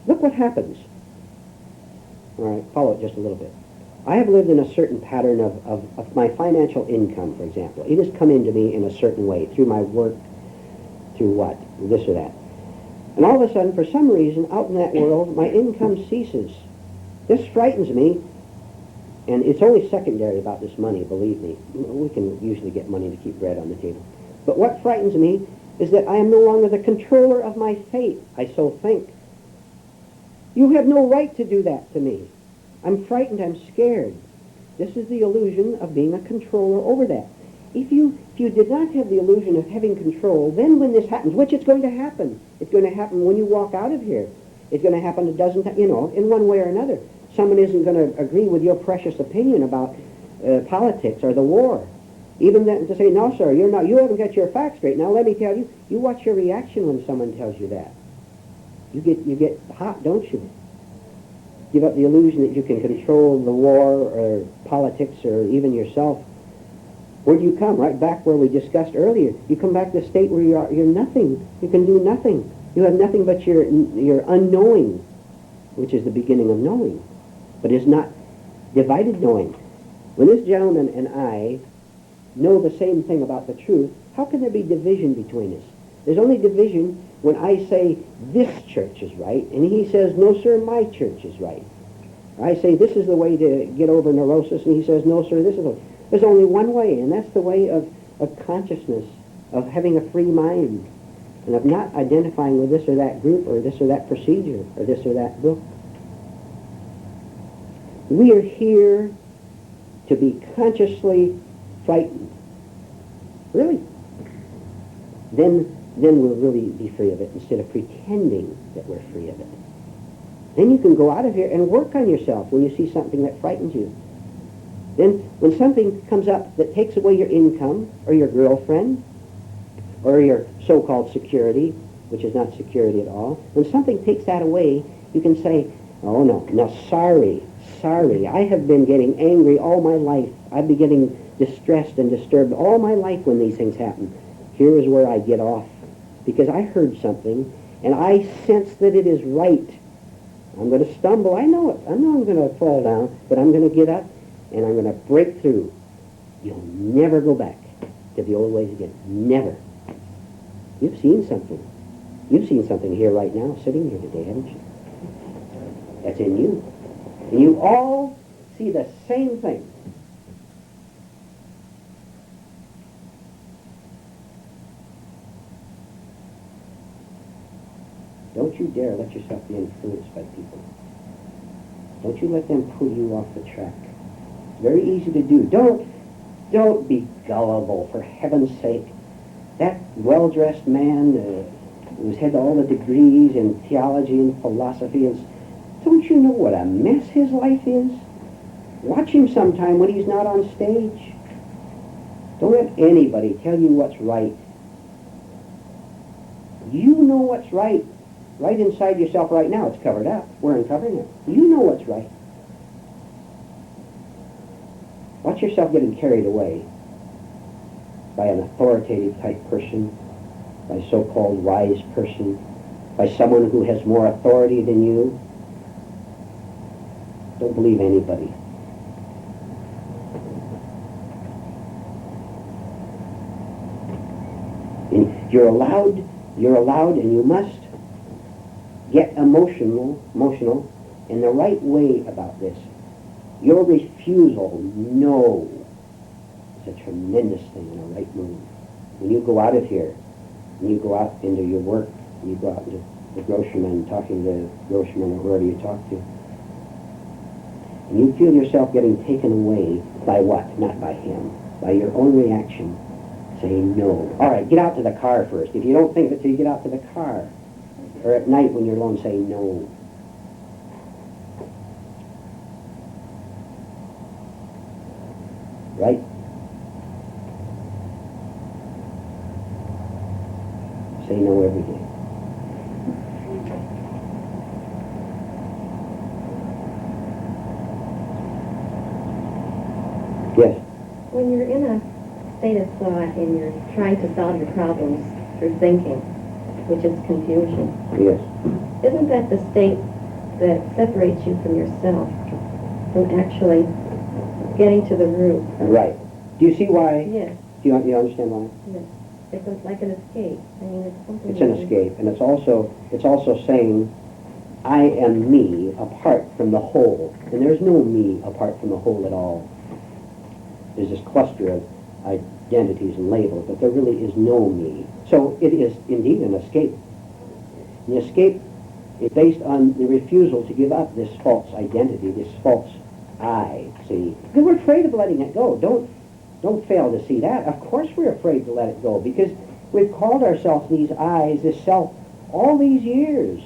Look what happens. All right, follow it just a little bit. I have lived in a certain pattern of my financial income, for example. It has come into me in a certain way, through my work, through what, this or that. And all of a sudden, for some reason, out in that world, my income ceases. This frightens me, and it's only secondary about this money, believe me. We can usually get money to keep bread on the table. But what frightens me is that I am no longer the controller of my fate, I so think. You have no right to do that to me. I'm frightened, I'm scared. This is the illusion of being a controller over that. If you did not have the illusion of having control, then when this happens, which it's going to happen when you walk out of here. It's going to happen a dozen times, in one way or another. Someone isn't going to agree with your precious opinion about politics or the war. Even then, to say, no, sir, you haven't got your facts straight. Now, let me tell you, you watch your reaction when someone tells you that. You get hot, don't you? Give up the illusion that you can control the war or politics or even yourself. Where do you come? Right back where we discussed earlier. You come back to the state where you're nothing. You can do nothing. You have nothing but your unknowing, which is the beginning of knowing, but is not divided knowing. When this gentleman and I know the same thing about the truth, how can there be division between us? There's only division when I say this church is right, and he says, no, sir, my church is right. I say this is the way to get over neurosis, and he says, no, sir, this is the way. There's only one way, and that's the way of consciousness, of having a free mind, and of not identifying with this or that group or this or that procedure or this or that book. We are here to be consciously frightened. Really. Then we'll really be free of it instead of pretending that we're free of it. Then you can go out of here and work on yourself when you see something that frightens you. Then when something comes up that takes away your income or your girlfriend or your so-called security, which is not security at all, when something takes that away, you can say, oh no, sorry, I have been getting angry all my life. I've been getting distressed and disturbed all my life when these things happen. Here is where I get off, because I heard something and I sense that it is right. I'm going to stumble. I know it. I know I'm going to fall down, but I'm going to get up and I'm going to break through. You'll never go back to the old ways again. Never. You've seen something. You've seen something here right now, sitting here today, haven't you? That's in you. And you all see the same thing. Don't you dare let yourself be influenced by people. Don't you let them pull you off the track. It's very easy to do. Don't be gullible, for heaven's sake. That well-dressed man who's had all the degrees in theology and philosophy, don't you know what a mess his life is? Watch him sometime when he's not on stage. Don't let anybody tell you what's right. You know what's right. Right inside yourself right now. It's covered up. We're uncovering it. You know what's right. Watch yourself getting carried away by an authoritative type person, by a so-called wise person, by someone who has more authority than you. Don't believe anybody. And you're allowed and you must get emotional in the right way about this. Your refusal, no, is a tremendous thing in a right move. When you go out of here, and you go out into your work, and you go out into the groceryman, talking to the groceryman or whoever you talk to, and you feel yourself getting taken away by what? Not by him. By your own reaction. Say no. All right, get out to the car first. If you don't think of it till you get out to the car, or at night when you're alone, say no. Right? say no every day. Yes. When you're in a state of thought and you're trying to solve your problems through thinking, which is confusion, Yes. isn't that the state that separates you from yourself, from actually getting to the root? Right. Do you see why? Yes, Do you understand why? yes. It's like an escape. I mean, it's something. It's an that- escape, and it's also saying, I am me apart from the whole, and there's no me apart from the whole at all. There's this cluster of identities and labels, but there really is no me. So it is indeed an escape. The escape is based on the refusal to give up this false identity, this false I, see. Because we're afraid of letting it go. Don't fail to see that. Of course we're afraid to let it go, because we've called ourselves these I's, this self, all these years.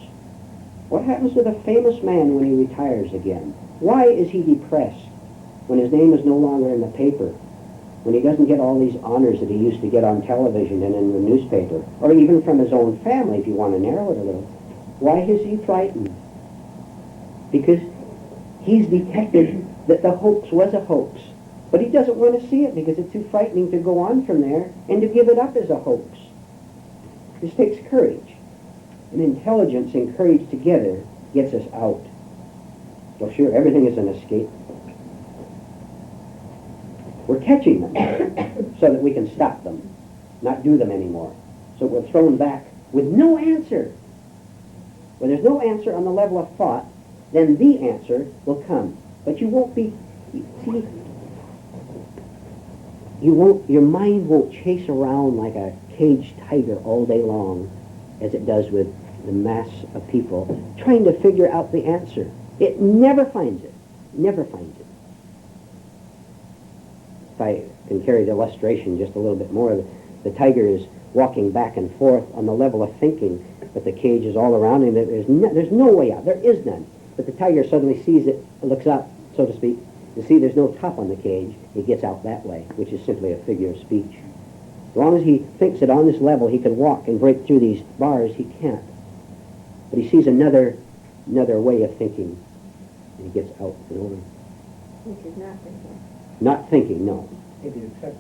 What happens to the famous man when he retires again? Why is he depressed when his name is no longer in the paper? When he doesn't get all these honors that he used to get on television and in the newspaper, or even from his own family, if you want to narrow it a little. Why is he frightened? Because he's detected that the hoax was a hoax, but he doesn't want to see it because it's too frightening to go on from there and to give it up as a hoax. This takes courage, and intelligence and courage together gets us out. Well, sure, everything is an escape. We're catching them so that we can stop them, not do them anymore. So we're thrown back with no answer. When there's no answer on the level of thought, then the answer will come. But you won't be, see, your mind won't chase around like a caged tiger all day long, as it does with the mass of people, trying to figure out the answer. It never finds it. Never finds it. If I can carry the illustration just a little bit more, the tiger is walking back and forth on the level of thinking, but the cage is all around him. There's no way out. There is none. But the tiger suddenly sees it, looks up, so to speak, to see there's no top on the cage. He gets out that way, which is simply a figure of speech. As long as he thinks that on this level he can walk and break through these bars, he can't. But he sees another way of thinking, and he gets out and over. Which is not thinking. Not thinking, no. If you accept,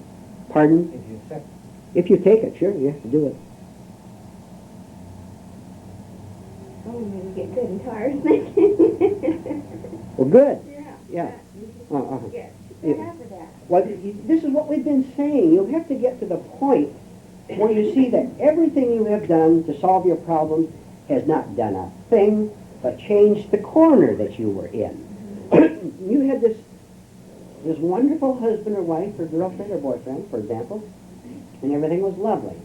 Pardon? if you accept, If you take it, sure, you have to do it. Oh, you get good and tired thinking. Well, good. Yeah. Yeah. Uh-uh. Yes. Yeah. Good after that. Well, this is what we've been saying. You have to get to the point where you see that everything you have done to solve your problems has not done a thing but changed the corner that you were in. You had this wonderful husband or wife or girlfriend or boyfriend, for example, and everything was lovely.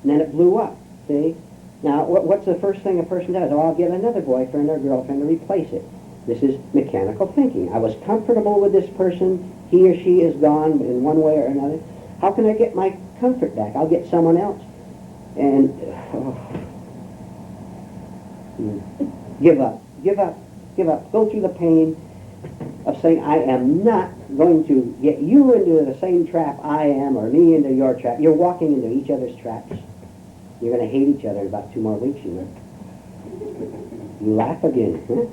And then it blew up, see? Now, what's the first thing a person does? Oh, I'll get another boyfriend or girlfriend to replace it. This is mechanical thinking. I was comfortable with this person. He or she is gone in one way or another. How can I get my comfort back? I'll get someone else. And give up. Go through the pain of saying, I am not going to get you into the same trap I am, or me into your trap. You're walking into each other's traps. You're going to hate each other in about 2 more weeks, you know. You laugh again, huh?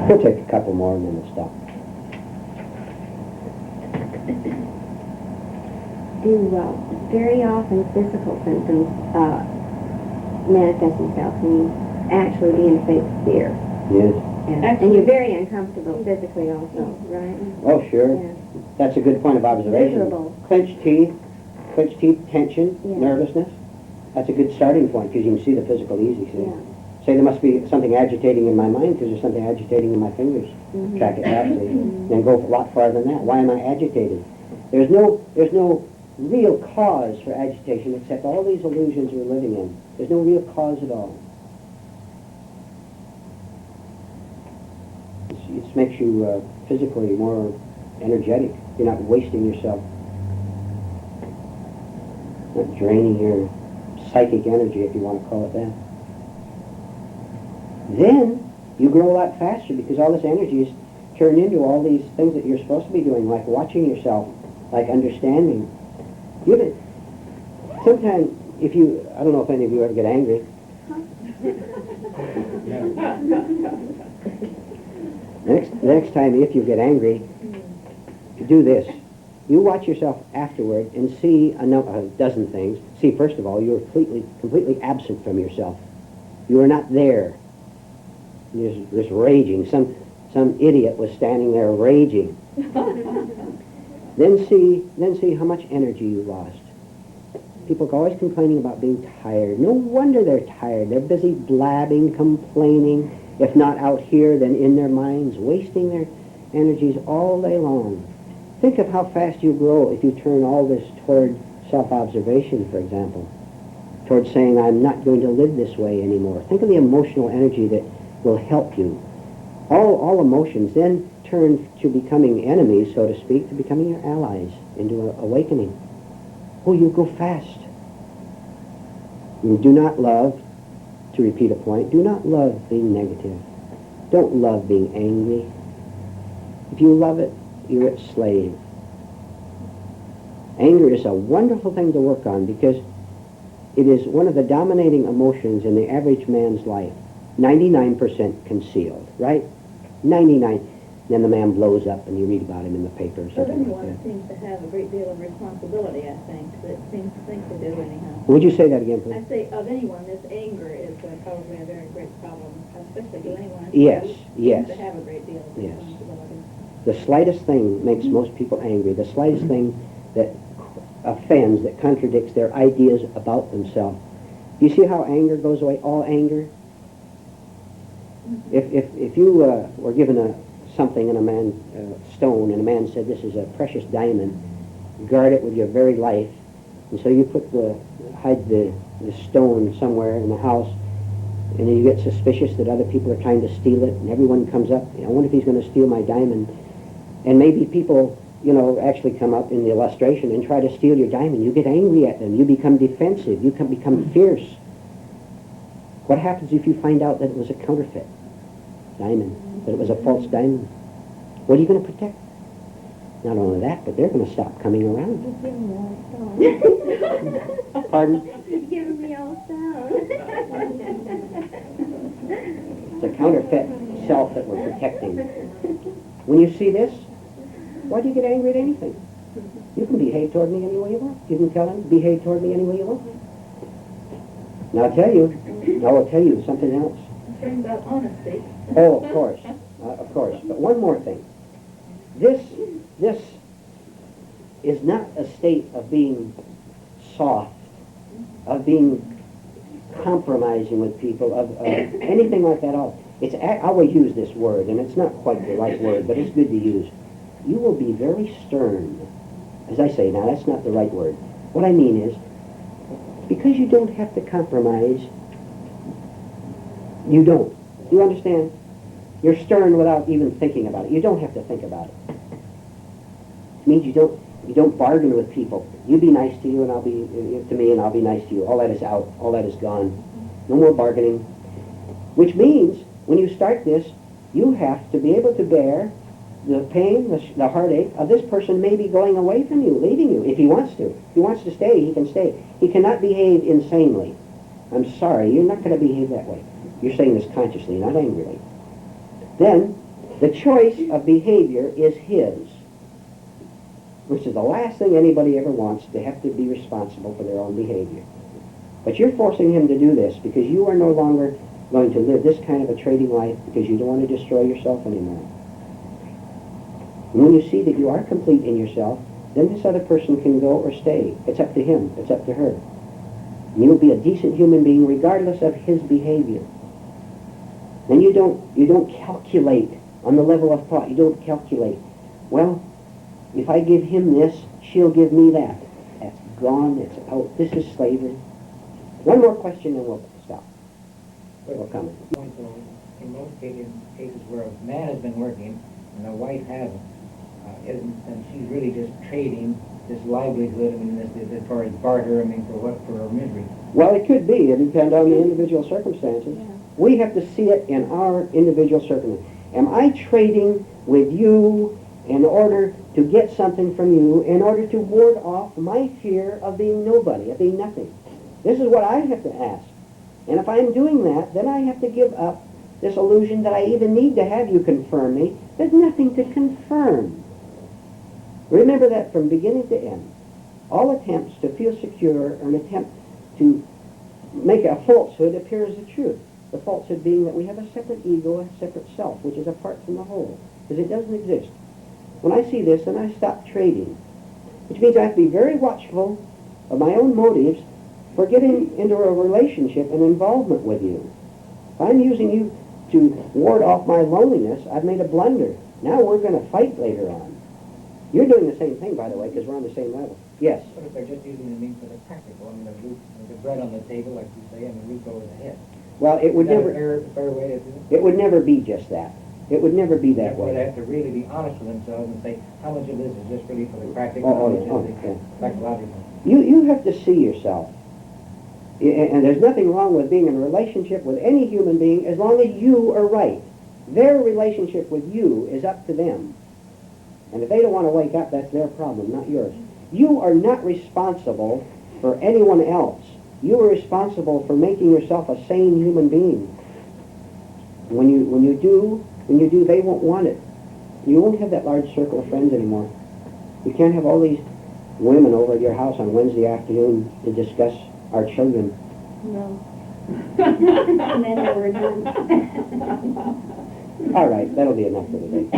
We'll take a couple more and then we'll stop. Do very often physical symptoms manifest themselves when you actually be in a state of fear? Yes. And you're very uncomfortable physically also, right? Oh, sure. Yeah. That's a good point of observation. Miserable. Clenched teeth, tension, Yeah. nervousness. That's a good starting point because you can see the physical easy. See? Yeah. Say there must be something agitating in my mind because there's something agitating in my fingers. Mhm. Track it back, see? Then go a lot farther than that. Why am I agitated? There's no real cause for agitation except all these illusions we're living in. There's no real cause at all. It's just makes you physically more energetic. You're not wasting yourself. Not draining your psychic energy, if you want to call it that. Then you grow a lot faster because all this energy is turned into all these things that you're supposed to be doing, like watching yourself, like understanding. Sometimes, I don't know if any of you ever get angry. Next time, if you get angry, do this. You watch yourself afterward and see a dozen things. See, first of all, you're completely absent from yourself. You are not there. You're just raging. Some idiot was standing there raging. Then see how much energy you lost. People are always complaining about being tired. No wonder they're tired. They're busy blabbing, complaining. If not out here, then in their minds, wasting their energies all day long. Think of how fast you grow if you turn all this toward self-observation, for example. Toward saying, I'm not going to live this way anymore. Think of the emotional energy that will help you. All emotions then turn to becoming enemies, so to speak, to becoming your allies, into awakening. Oh, you go fast. You do not love, to repeat a point, do not love being negative. Don't love being angry. If you love it, you're its slave. Anger is a wonderful thing to work on because it is one of the dominating emotions in the average man's life. 99% concealed, right? 99. Then the man blows up and you read about him in the paper or But something like anyone that. seems to have a great deal of responsibility, I think. That seems to think they do anyhow. Would you say that again, I please? say of anyone, this anger is probably a very great problem, especially to anyone Yes, who yes. seems to have a great deal of Yes. responsibility. The slightest thing makes most people angry. The slightest thing that offends, that contradicts their ideas about themselves. You see how anger goes away? All anger? If you were given something in a stone, and a man said, this is a precious diamond, guard it with your very life, and so you hide the stone somewhere in the house, and then you get suspicious that other people are trying to steal it, and everyone comes up, I wonder if he's going to steal my diamond. And maybe people, actually come up in the illustration and try to steal your diamond. You get angry at them. You become defensive. You can become fierce. What happens if you find out that it was a counterfeit diamond, that it was a false diamond? What are you going to protect? Not only that, but they're going to stop coming around. He's giving me all stone. Pardon? He's giving me all stone. It's a counterfeit self that we're protecting. When you see this, why do you get angry at anything? You can behave toward me any way you want. You can tell him, behave toward me any way you want. Now I'll tell you something else. It turns out honesty. Oh, of course. But one more thing. This is not a state of being soft, of being compromising with people, of anything like that at all. I always use this word, and it's not quite the right word, but it's good to use. You will be very stern. As I say, now that's not the right word. What I mean is, because you don't have to compromise, you don't. Do you understand? You're stern without even thinking about it. You don't have to think about it. It means you don't bargain with people. You be nice to you, and I'll be to me, and I'll be nice to you. All that is out. All that is gone. No more bargaining. Which means, when you start this, you have to be able to bear the pain, the heartache of this person maybe going away from you, leaving you, if he wants to. If he wants to stay, he can stay. He cannot behave insanely. I'm sorry, you're not going to behave that way. You're saying this consciously, not angrily. Then, the choice of behavior is his, which is the last thing anybody ever wants, to have to be responsible for their own behavior. But you're forcing him to do this because you are no longer going to live this kind of a trading life because you don't want to destroy yourself anymore. And when you see that you are complete in yourself, then this other person can go or stay. It's up to him. It's up to her. And you'll be a decent human being regardless of his behavior. Then you don't calculate on the level of thought. You don't calculate. Well, if I give him this, she'll give me that. That's gone. It's out. This is slavery. One more question and we'll stop. We'll comment. in most cases where a man has been working and a wife hasn't, and she's really just trading this livelihood, I mean, as far as barter, I mean, for her misery. Well, it could be. It depends on the individual circumstances. We have to see it in our individual circumstances. Am I trading with you in order to get something from you, in order to ward off my fear of being nobody, of being nothing? This is what I have to ask. And if I'm doing that, then I have to give up this illusion that I even need to have you confirm me. There's nothing to confirm. Remember that from beginning to end. All attempts to feel secure are an attempt to make a falsehood appear as the truth. The falsehood being that we have a separate ego, a separate self, which is apart from the whole, because it doesn't exist. When I see this, then I stop trading, which means I have to be very watchful of my own motives for getting into a relationship and involvement with you. If I'm using you to ward off my loneliness, I've made a blunder. Now we're going to fight later on. You're doing the same thing, by the way, because we're on the same level. Yes? What if they're just using the means for the practical? I mean, the bread on the table, like you say, and the roof over the head. Well, it would Is that never... a fair way to do it? It would never be just that. It would never be that Therefore, they way. have to really be honest with themselves and say, how much of this is just really for the practical, Oh, how oh, much is yeah. the psychological? You have to see yourself. And there's nothing wrong with being in a relationship with any human being as long as you are right. Their relationship with you is up to them. And if they don't want to wake up, that's their problem, not yours. You are not responsible for anyone else. You are responsible for making yourself a sane human being. When you do, they won't want it. You won't have that large circle of friends anymore. You can't have all these women over at your house on Wednesday afternoon to discuss our children. No. And then they were done. All right, that'll be enough for today.